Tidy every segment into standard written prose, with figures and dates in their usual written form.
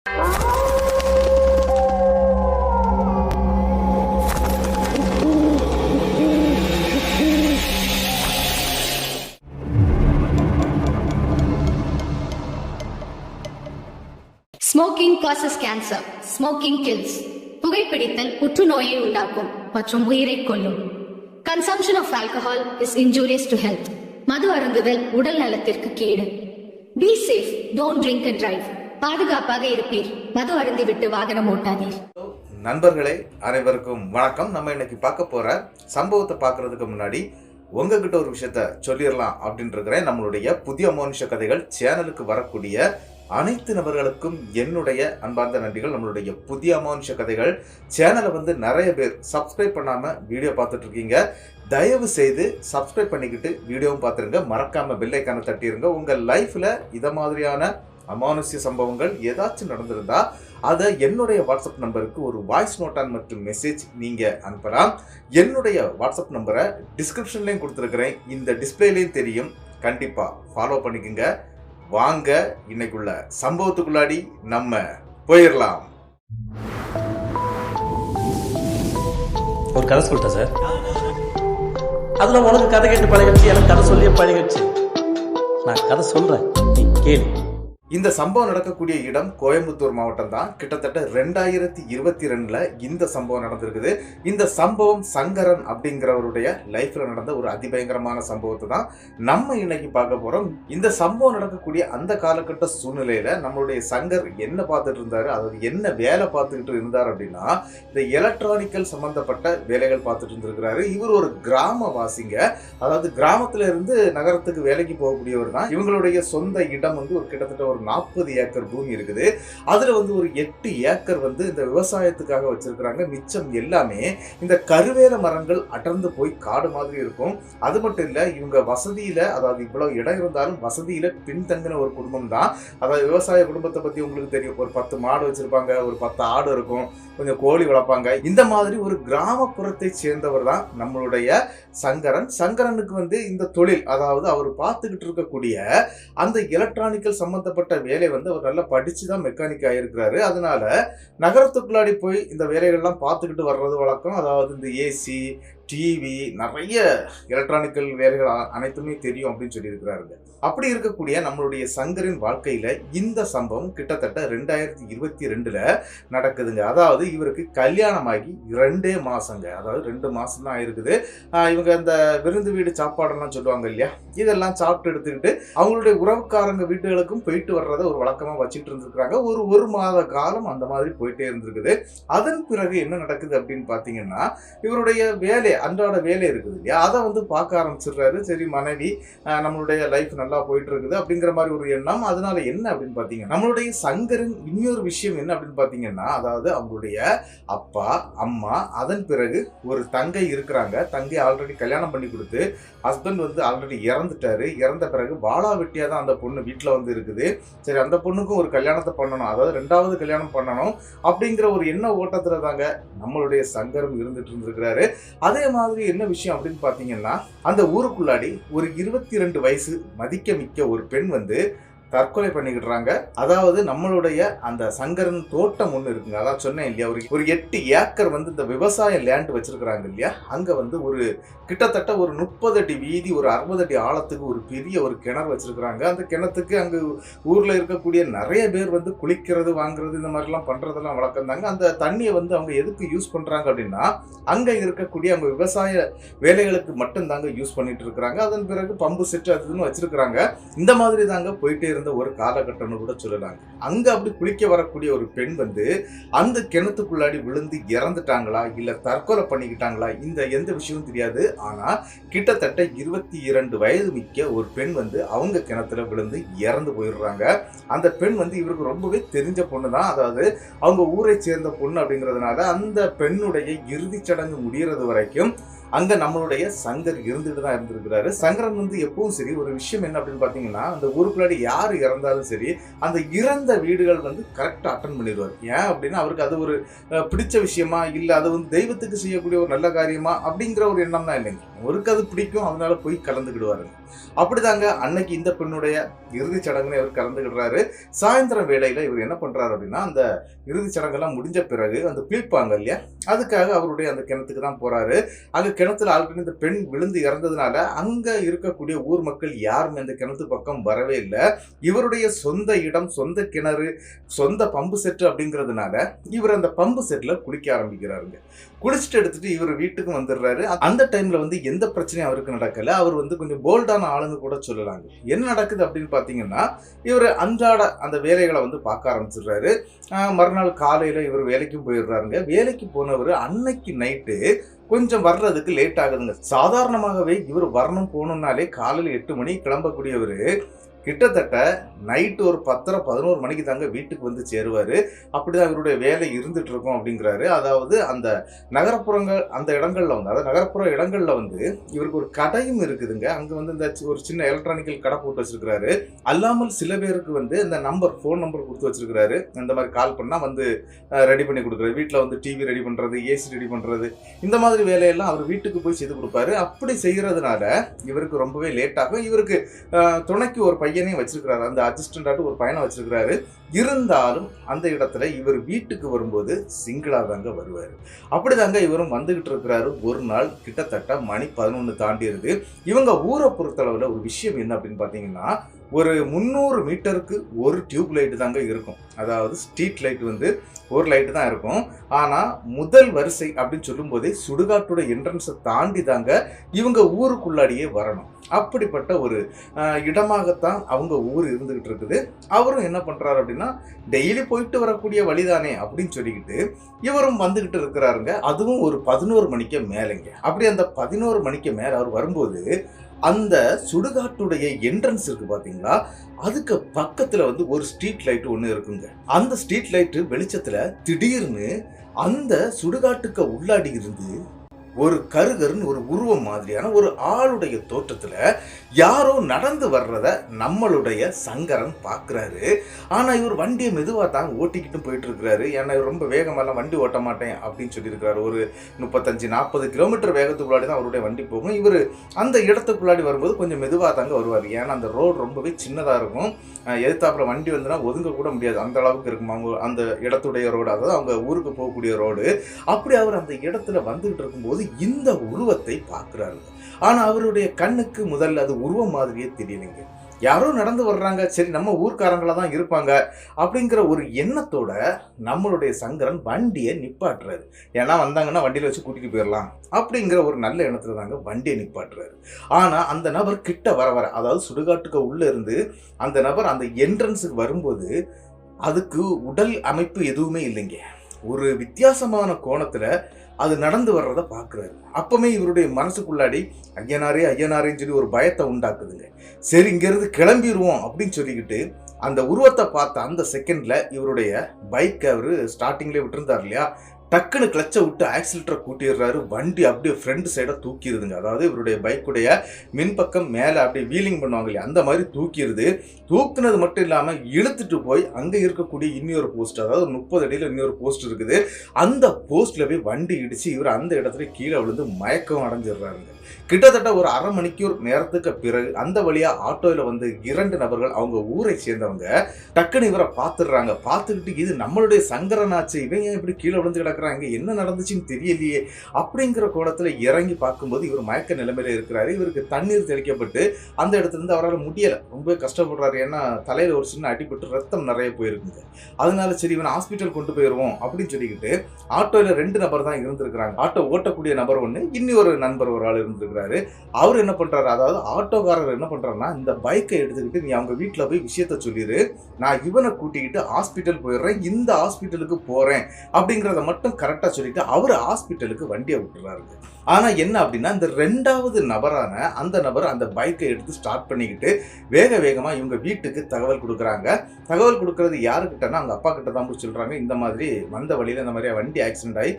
Smoking causes cancer. Smoking kills. புகைப்பிடித்தல் புற்றுநோயை உண்டாக்கும் மற்றும் உயிரை கொல்லும். Consumption of alcohol is injurious to health. மது அருந்துதல் உடல் நலத்திற்கு கேடு. Be safe. Don't drink and drive. பாதுகாப்பாக இருப்பீர். மது அருந்திவிட்டு வாகனம் ஓட்டாதீர். நண்பர்களே அனைவருக்கும் வணக்கம். நம்ம இன்னைக்கு பார்க்க போற சம்பவத்தை பார்க்கறதுக்கு முன்னாடி உங்ககிட்ட ஒரு விஷயத்த சொல்லிடலாம் அப்படின்னு இருக்கிறேன். நம்மளுடைய புதிய அமானுஷ கதைகள் சேனலுக்கு வரக்கூடிய அனைத்து நபர்களுக்கும் என்னுடைய அன்பார்ந்த நன்றிகள். நம்மளுடைய புதிய அமானுஷ கதைகள் சேனலை நிறைய பேர் சப்ஸ்கிரைப் பண்ணாமல் வீடியோ பார்த்துட்டு இருக்கீங்க. தயவு செய்து சப்ஸ்கிரைப் பண்ணிக்கிட்டு வீடியோவும் பார்த்துருங்க. மறக்காமல் பெல் ஐக்கானை தட்டிடுங்க. உங்கள் லைஃப்பில் இதை மாதிரியான அமானுஷ்ய சம்பவங்கள் ஏதாச்சும் நடந்திருந்தா அதை என்னுடைய வாட்ஸ்அப் நம்பருக்கு ஒரு வாய்ஸ் நோட்டான் மற்றும் மெசேஜ் நீங்கள் அனுப்பலாம். என்னுடைய வாட்ஸ்அப் நம்பரை டிஸ்கிரிப்ஷன்லேயும் கொடுத்துருக்குறேன், இந்த டிஸ்பிளேலையும் தெரியும். கண்டிப்பாக ஃபாலோ பண்ணிக்கோங்க. வாங்க இன்னைக்குள்ள சம்பவத்துக்குள்ளாடி நம்ம போயிடலாம். ஒரு கதை சொல்லிட்டேன் சார். அதுல உனக்கு கதை கேட்டு பழகிடுச்சு, எனக்கு கதை சொல்லியே பழகிடுச்சு. நான் கதை சொல்றேன், நீ கேளு. இந்த சம்பவம் நடக்கக்கூடிய இடம் கோயம்புத்தூர் மாவட்டம் தான். கிட்டத்தட்ட 2022 இந்த சம்பவம் நடந்திருக்குது. இந்த சம்பவம் சங்கரன் அப்படிங்கிறவருடைய லைஃப்ல நடந்த ஒரு அதிபயங்கரமான சம்பவத்தை தான் நம்ம இன்னைக்கு பார்க்க போறோம். இந்த சம்பவம் நடக்கக்கூடிய அந்த காலகட்ட சூழ்நிலையில நம்மளுடைய சங்கர் என்ன பார்த்துட்டு இருந்தாரு, அதாவது என்ன வேலை பார்த்துக்கிட்டு இருந்தார் அப்படின்னா, இந்த எலக்ட்ரானிக்கல் சம்பந்தப்பட்ட வேலைகள் பார்த்துட்டு இருந்திருக்கிறாரு. இவர் ஒரு கிராமவாசிங்க, அதாவது கிராமத்துல இருந்து நகரத்துக்கு வேலைக்கு போகக்கூடியவர் தான். இவங்களுடைய சொந்த இடம் ஒரு கிட்டத்தட்ட ஒரு 40 ஏக்கர் பூமி இருக்குது. அதுல ஒரு 8 ஏக்கர் இந்த விவசாயத்துக்காக வச்சிருக்கிறாங்க. மிச்சம் எல்லாமே இந்த கருவேல மரங்கள் அடர்ந்து போய் காடு மாதிரி இருக்கும். அது மட்டும் இல்ல, இவங்க வசதியில, அதாவது இவ்வளவு இடம் இருந்தாலும் வசதியில பின்தங்கின ஒரு குடும்பம் தான். அதாவது விவசாய குடும்பத்தை பத்தி உங்களுக்கு தெரியும். ஒரு 10 மாடு வச்சிருப்பாங்க, ஒரு 10 ஆடு இருக்கும், கொஞ்சம் கோழி வளர்ப்பாங்க. இந்த மாதிரி ஒரு கிராமப்புறத்தை சேர்ந்தவர் தான் நம்மளுடைய சங்கரன். சங்கரனுக்கு இந்த தொழில், அதாவது அவர் பார்த்துக்கிட்டு இருக்கக்கூடிய அந்த எலக்ட்ரானிக்கல் சம்பந்தப்பட்ட வேலை அவர் நல்லா படிச்சுதான் மெக்கானிக் ஆயிருக்கிறாரு. அதனால நகரத்துக்குள்ளாடி போய் இந்த வேலைகள்லாம் பார்த்துக்கிட்டு வர்றது வழக்கம். அதாவது இந்த ஏசி, டிவி, நிறைய எலக்ட்ரானிக்கல் வேலைகள் அனைத்துமே தெரியும் அப்படின்னு சொல்லி இருக்கிறாருங்க. அப்படி இருக்கக்கூடிய நம்மளுடைய சங்கரின் வாழ்க்கையில இந்த சம்பவம் கிட்டத்தட்ட 2022 நடக்குதுங்க. அதாவது இவருக்கு கல்யாணமாகி 2 மாசங்க, அதாவது 2 மாசம் தான் ஆயிருக்குது. இவங்க அந்த விருந்து வீடு சாப்பாடுலாம் சொல்லுவாங்க இல்லையா, இதெல்லாம் சாப்பிட்டு எடுத்துக்கிட்டு அவங்களுடைய உறவுக்காரங்க வீட்டுகளுக்கும் போயிட்டு வர்றதை ஒரு வழக்கமா வச்சுட்டு இருந்திருக்கிறாங்க. ஒரு மாத காலம் அந்த மாதிரி போயிட்டே இருந்திருக்குது. அதன் பிறகு என்ன நடக்குது அப்படின்னு பாத்தீங்கன்னா, இவருடைய வேலை, அன்றாட வேலை இருக்குது இல்லையா, அதை பார்க்க ஆரம்பிச்சிடுறாரு. சரி, மனைவி, நம்மளுடைய லைஃப் நல்லா போயிட்டு இருக்குது அப்படிங்கிற மாதிரி ஒரு எண்ணம். அதனால என்ன அப்படின்னு பாத்தீங்கன்னா, நம்மளுடைய சங்கரின் இன்னொரு விஷயம் என்ன அப்படின்னு பாத்தீங்கன்னா, அதாவது அவங்களுடைய அப்பா, அம்மா, அதன் பிறகு ஒரு தங்கை இருக்கிறாங்க. தங்கை ஆல்ரெடி கல்யாணம் பண்ணி கொடுத்து ஹஸ்பண்ட் ஆல்ரெடி இறந்துட்டாரு. இறந்த பிறகு வாழா வெட்டியா தான் அந்த பொண்ணு வீட்டுல இருக்குது. சரி, அந்த பொண்ணுக்கும் ஒரு கல்யாணத்தை பண்ணணும், அதாவது 2வது கல்யாணம் பண்ணணும் அப்படிங்கிற ஒரு எண்ண ஓட்டத்துல தாங்க நம்மளுடைய சங்கரம் இருந்துட்டு இருந்திருக்கிறாரு. அதே மாதிரி என்ன விஷயம் அப்படின்னு பாத்தீங்கன்னா, அந்த ஊருக்குள்ளாடி ஒரு 22 வயசு மதிக்க மிக்க ஒரு பெண் தற்கொலை பண்ணிக்கிட்டுறாங்க. அதாவது நம்மளுடைய அந்த சங்கரன் தோட்டம் ஒன்று இருக்குங்க, அதான் சொன்னேன் இல்லையா, ஒரு 8 ஏக்கர் இந்த விவசாய லேண்ட் வச்சிருக்கிறாங்க இல்லையா. அங்க ஒரு கிட்டத்தட்ட ஒரு 30 அடி வீதி, ஒரு 60 அடி ஆழத்துக்கு ஒரு பெரிய ஒரு கிணறு வச்சிருக்கிறாங்க. அந்த கிணத்துக்கு அங்க ஊர்ல இருக்கக்கூடிய நிறைய பேர் குளிக்கிறது, வாங்குறது, இந்த மாதிரிலாம் பண்றதெல்லாம் வழக்கம் தாங்க. அந்த தண்ணியை அவங்க எதுக்கு யூஸ் பண்றாங்க அப்படின்னா, அங்க இருக்கக்கூடிய அவங்க விவசாய வேலைகளுக்கு மட்டும் தாங்க யூஸ் பண்ணிட்டு இருக்கிறாங்க. அதன் பிறகு பம்பு செட் அதுன்னு வச்சிருக்கிறாங்க. இந்த மாதிரி தாங்க போயிட்டே ஒரு காலகட்டம்னு கூட சொல்லலாங்க. அங்க அப்படி குளிக்க வரக்கூடிய ஒரு பெண் அந்த கிணத்துக்குள்ளாடி விழுந்து இறந்துட்டாங்களா இல்ல தற்கொலை பண்ணிக்கிட்டாங்களா, இந்த எந்த விஷயமும் தெரியாது. ஆனா கிட்டத்தட்ட 22 வயது மிக்க ஒரு பெண் அவங்க கிணத்துல விழுந்து இறந்து போயிடுறாங்க. அந்த பெண் இவருக்கு ரொம்பவே தெரிஞ்ச பொண்ணு தான். அதாவது அவங்க ஊரை சேர்ந்த பொண்ணு அப்படிங்கிறதுனால அந்த பெண்ணுடைய இறுதி சடங்கு முடியறது வரைக்கும் அங்க நம்மளுடைய சங்கர் இருந்துட்டு தான் இருந்திருக்கிறாரு. சங்கரன் வந்து எப்பவும் சரி ஒரு விஷயம் என்ன அப்படின்னு பாத்தீங்கன்னா, அந்த ஊருக்குள்ளாடி யாரு இறந்தாலும் சரி அந்த இறந்த வீடுகள் வந்து கரெக்டா அட்டன் பண்ணிடுவார். ஏன் அப்படின்னா அவருக்கு அது ஒரு பிடிச்ச விஷயமா இல்ல அது வந்து தெய்வத்துக்கு செய்யக்கூடிய ஒரு நல்ல காரியமா அப்படிங்கிற ஒரு எண்ணம் தான் இல்லைங்க. அவருக்கு அது பிடிக்கும், அதனால போய் கலந்துக்கிடுவாருங்க. அப்படிதாங்க அன்னைக்கு இந்த பெண்ணுடைய இறுதிச் சடங்குன்னு இவர் கலந்துக்கிடுறாரு. சாயந்தரம் வேளையில இவர் என்ன பண்றாரு அப்படின்னா, அந்த இறுதிச் சடங்கெல்லாம் முடிஞ்ச பிறகு அந்த குளிப்பாங்க இல்லையா, அதுக்காக அவருடைய அந்த கிணத்துக்கு தான் போறாரு. அங்க கிணத்துல ஆல்ரெடி இந்த பெண் விழுந்து இறந்ததுனால அங்க இருக்கக்கூடிய ஊர் மக்கள் யாருமே அந்த கிணத்து பக்கம் வரவே இல்லை. இவருடைய சொந்த இடம், சொந்த கிணறு, சொந்த பம்பு செட்டு அப்படிங்கிறதுனால இவர் அந்த பம்பு செட்ல குளிக்க ஆரம்பிக்கிறாருங்க. குளிச்சுட்டு எடுத்துட்டு இவர் வீட்டுக்கு வந்துடுறாரு. அந்த டைம்ல வந்து எந்த பிரச்சனையும் அவருக்கு நடக்கல. அவர் வந்து கொஞ்சம் போல்டான ஆளுன்னு கூட சொல்லலாங்க. என்ன நடக்குது அப்படின்னு பாத்தீங்கன்னா, இவர் அன்றாட அந்த வேலைகளை வந்து பார்க்க ஆரம்பிச்சிடுறாரு. மறுநாள் காலையில இவர் வேலைக்கும் போயிடுறாருங்க. வேலைக்கு போனவர் அன்னைக்கு நைட்டு கொஞ்சம் வர்றதுக்கு லேட் ஆகுதுங்க. சாதாரணமாகவே இவர் வரணும் போகணும்னாலே காலையில் 8 மணி கிளம்பக்கூடியவர் கிட்டத்தட்ட நைட்டு ஒரு 10:30-11 மணிக்கு தாங்க வீட்டுக்கு வந்து சேருவார். அப்படிதான் இவருடைய வேலை இருந்துட்டு இருக்கும் அப்படிங்கிறாரு. அதாவது அந்த நகரப்புறங்கள் அந்த இடங்கள்ல வந்து அதாவது நகரப்புற இடங்கள்ல வந்து இவருக்கு ஒரு கடையும் இருக்குதுங்க. அங்கே வந்து இந்த ஒரு சின்ன எலக்ட்ரானிக்கல் கடை போட்டு வச்சிருக்கிறாரு. அல்லாமல் சில பேருக்கு வந்து இந்த ஃபோன் நம்பர் கொடுத்து வச்சிருக்கிறாரு. இந்த மாதிரி கால் பண்ணால் வந்து ரெடி பண்ணி கொடுக்குறாரு. வீட்டில் வந்து டிவி ரெடி பண்ணுறது, ஏசி ரெடி பண்ணுறது, இந்த மாதிரி வேலையெல்லாம் அவர் வீட்டுக்கு போய் செய்து கொடுப்பாரு. அப்படி செய்கிறதுனால இவருக்கு ரொம்பவே லேட் ஆகும். இவருக்கு துணைக்கு ஒரு பையனையும் வச்சிருக்கிறாரு. அந்த அசிஸ்டண்டாட்டு ஒரு பையனை வச்சிருக்கிறாரு. இருந்தாலும் அந்த இடத்துல இவர் வீட்டுக்கு வரும்போது சிங்கிளா தாங்க வருவார். அப்படிதாங்க இவரும் வந்துகிட்டு இருக்கிறாரு. ஒரு நாள் கிட்டத்தட்ட மணி 11 தாண்டி இருக்கு. இவங்க ஊரை பொறுத்தளவுல ஒரு விஷயம் என்ன அப்படின்னு பாத்தீங்கன்னா, ஒரு 300 மீட்டருக்கு ஒரு டியூப் லைட் தாங்க இருக்கும். அதாவது ஸ்ட்ரீட் லைட் வந்து ஒரு லைட்டு தான் இருக்கும். ஆனால் முதல் வரிசை அப்படின்னு சொல்லும் போதே சுடுகாட்டோட என்ட்ரன்ஸை தாண்டி தாங்க இவங்க ஊருக்குள்ளாடியே வரணும். அப்படிப்பட்ட ஒரு இடமாகத்தான் அவங்க ஊர் இருந்துகிட்டு இருக்குது. அவரும் என்ன பண்றாரு அப்படின்னா, டெய்லி போயிட்டு வரக்கூடிய வழிதானே அப்படின்னு சொல்லிக்கிட்டு இவரும் வந்துகிட்டு இருக்கிறாருங்க. அதுவும் ஒரு 11 மணிக்கு மேலேங்க. அப்படி அந்த 11 மணிக்கு மேலே அவர் வரும்போது அந்த சுடுகாட்டுடைய என்ட்ரன்ஸ் இருக்கு பாத்தீங்களா, அதுக்கு பக்கத்துல வந்து ஒரு ஸ்ட்ரீட் லைட் ஒண்ணு இருக்குங்க. அந்த ஸ்ட்ரீட் லைட் வெளிச்சத்துல திடீர்னு அந்த சுடுகாட்டுக்கு உள்ளாடி இருந்து ஒரு கருகருன்னு ஒரு உருவம் மாதிரியான ஒரு ஆளுடைய தோற்றத்துல யாரோ நடந்து வர்றத நம்மளுடைய சங்கரன் பார்க்குறாரு. ஆனா இவர் வண்டியை மெதுவாக தான் ஓட்டிக்கிட்டு போயிட்டு இருக்கிறாரு. ஏன்னா இவர் ரொம்ப வேகமெல்லாம் வண்டி ஓட்ட மாட்டேன் அப்படின்னு சொல்லியிருக்கிறாரு. ஒரு 35-40 கிலோமீட்டர் வேகத்துக்குள்ளாடி தான் அவருடைய வண்டி போகும். இவர் அந்த இடத்துக்குள்ளாடி வரும்போது கொஞ்சம் மெதுவாக தாங்க வருவார். ஏன்னா அந்த ரோடு ரொம்பவே சின்னதாக இருக்கும். எதிர்த்தாப்புல வண்டி வந்துன்னா ஒதுங்க கூட முடியாது, அந்த அளவுக்கு இருக்கும் அவங்க அந்த இடத்துடைய ரோடு, அதாவது அவங்க ஊருக்கு போகக்கூடிய ரோடு. அப்படி அவர் அந்த இடத்துல வந்துகிட்டு இருக்கும்போது இந்த உருவத்தை பார்க்கிறாரு. ஆனா அவருடைய கண்ணுக்கு முதல்ல அது உருவம் மாதிரியே தெரியலைங்க. யாரோ நடந்து வர்றாங்க, சரி நம்ம ஊர்க்காரங்களா தான் இருப்பாங்க அப்படிங்கிற ஒரு எண்ணத்தோட நம்மளுடைய சங்கரன் வண்டியை நிப்பாட்டுறாரு. ஏன்னா வந்தாங்கன்னா வண்டியில வச்சு கூட்டிட்டு போயிடலாம் அப்படிங்கிற ஒரு நல்ல எண்ணத்துல தாங்க வண்டியை நிப்பாட்டுறாரு. ஆனா அந்த நபர் கிட்ட வர அதாவது சுடுகாட்டுக்கு உள்ள இருந்து அந்த நபர் அந்த என்ட்ரன்ஸுக்கு வரும்போது அதுக்கு உடல் அமைப்பு எதுவுமே இல்லைங்க. ஒரு வித்தியாசமான கோணத்துல அது நடந்து வர்றதை பார்க்குறாரு. அப்பவுமே இவருடைய மனசுக்குள்ளாடி ஐயனாரேன்னு சொல்லி ஒரு பயத்தை உண்டாக்குதுங்க. சரி இங்கேருந்து கிளம்பிடுவோம் அப்படின்னு சொல்லிக்கிட்டு அந்த உருவத்தை பார்த்த அந்த செகண்ட்ல இவருடைய பைக்கை அவர் ஸ்டார்டிங்லேயே விட்டுருந்தார் இல்லையா, டக்குன்னு கிளச்சை விட்டு ஆக்சிலேட்டரை கூட்டிடுறாரு. வண்டி அப்படியே ஃப்ரண்ட் சைடை தூக்கிடுதுங்க. அதாவது இவருடைய பைக்குடைய மின்பக்கம் மேலே அப்படியே வீலிங் பண்ணுவாங்க இல்லையா, அந்த மாதிரி தூக்கிடுது. தூக்குனது மட்டும் இல்லாமல் இழுத்துட்டு போய் அங்கே இருக்கக்கூடிய இன்னொரு போஸ்ட், அதாவது 30 அடியில் இன்னொரு போஸ்ட் இருக்குது, அந்த போஸ்ட்ல போய் வண்டி இடிச்சு இவர் அந்த இடத்துல கீழே விழுந்து மயக்கம் அடைஞ்சிடுறாருங்க. கிட்டத்தட்ட ஒரு அரை மணிக்கூர் நேரத்துக்கு பிறகு அந்த வழியா ஆட்டோவில் வந்து 2 நபர்கள் அவங்க ஊரை சேர்ந்தவங்க டக்குன்னு இவரை பார்த்துடுறாங்க. பார்த்துக்கிட்டு இது நம்மளுடைய சங்கரனாச்சு, இவன் ஏன் இப்படி கீழே விழுந்து கிடக்குறாங்க, என்ன நடந்துச்சுன்னு தெரியலையே அப்படிங்கிற கோணத்துல இறங்கி பார்க்கும்போது இவர் மயக்க நிலைமையில இருக்கிறாரு. இவருக்கு தண்ணீர் தெளிக்கப்பட்டு அந்த இடத்துல இருந்து அவரால் முடியலை, ரொம்ப கஷ்டப்படுறாரு. ஏன்னா தலையில ஒரு சின்ன அடிபட்டு ரத்தம் நிறைய போயிருக்குங்க. அதனால சரி இவன் ஹாஸ்பிட்டல் கொண்டு போயிடுவோம் அப்படின்னு சொல்லிக்கிட்டு ஆட்டோவில் 2 நபர் தான் இருந்திருக்கிறாங்க. ஆட்டோ ஓட்டக்கூடிய நபர் ஒன்று, இன்னொரு நண்பர் ஒரு ஆள் இருந்திருக்கிறாரு. அவர் என்ன பண்றாரு, அதாவது ஆட்டோக்காரர் என்ன பண்றாருன்னா, இந்த பைக்கை எடுத்துக்கிட்டு நீ அவங்க வீட்டுல போய் விஷயத்த சொல்லிடு, நான் இவனை கூட்டிக்கிட்டு ஹாஸ்பிட்டல் போயிடுறேன், இந்த ஹாஸ்பிட்டலுக்கு போறேன் அப்படிங்கிறத மட்டும் கரெக்டா சொல்லிட்டு அவர் ஹாஸ்பிட்டலுக்கு வண்டியை விட்டுறாரு. ஆனா என்ன அப்படின்னா இந்த 2வது நபரான அந்த நபர் அந்த பைக்கை எடுத்து ஸ்டார்ட் பண்ணிக்கிட்டு வேகமா இவங்க வீட்டுக்கு தகவல் கொடுக்குறாங்க. தகவல் கொடுக்கறது யாருக்கிட்டனா அவங்க அப்பா கிட்ட தான் போய் சொல்றாங்க. இந்த மாதிரி வந்த வழியில இந்த மாதிரி வண்டி ஆக்சிடென்ட் ஆகி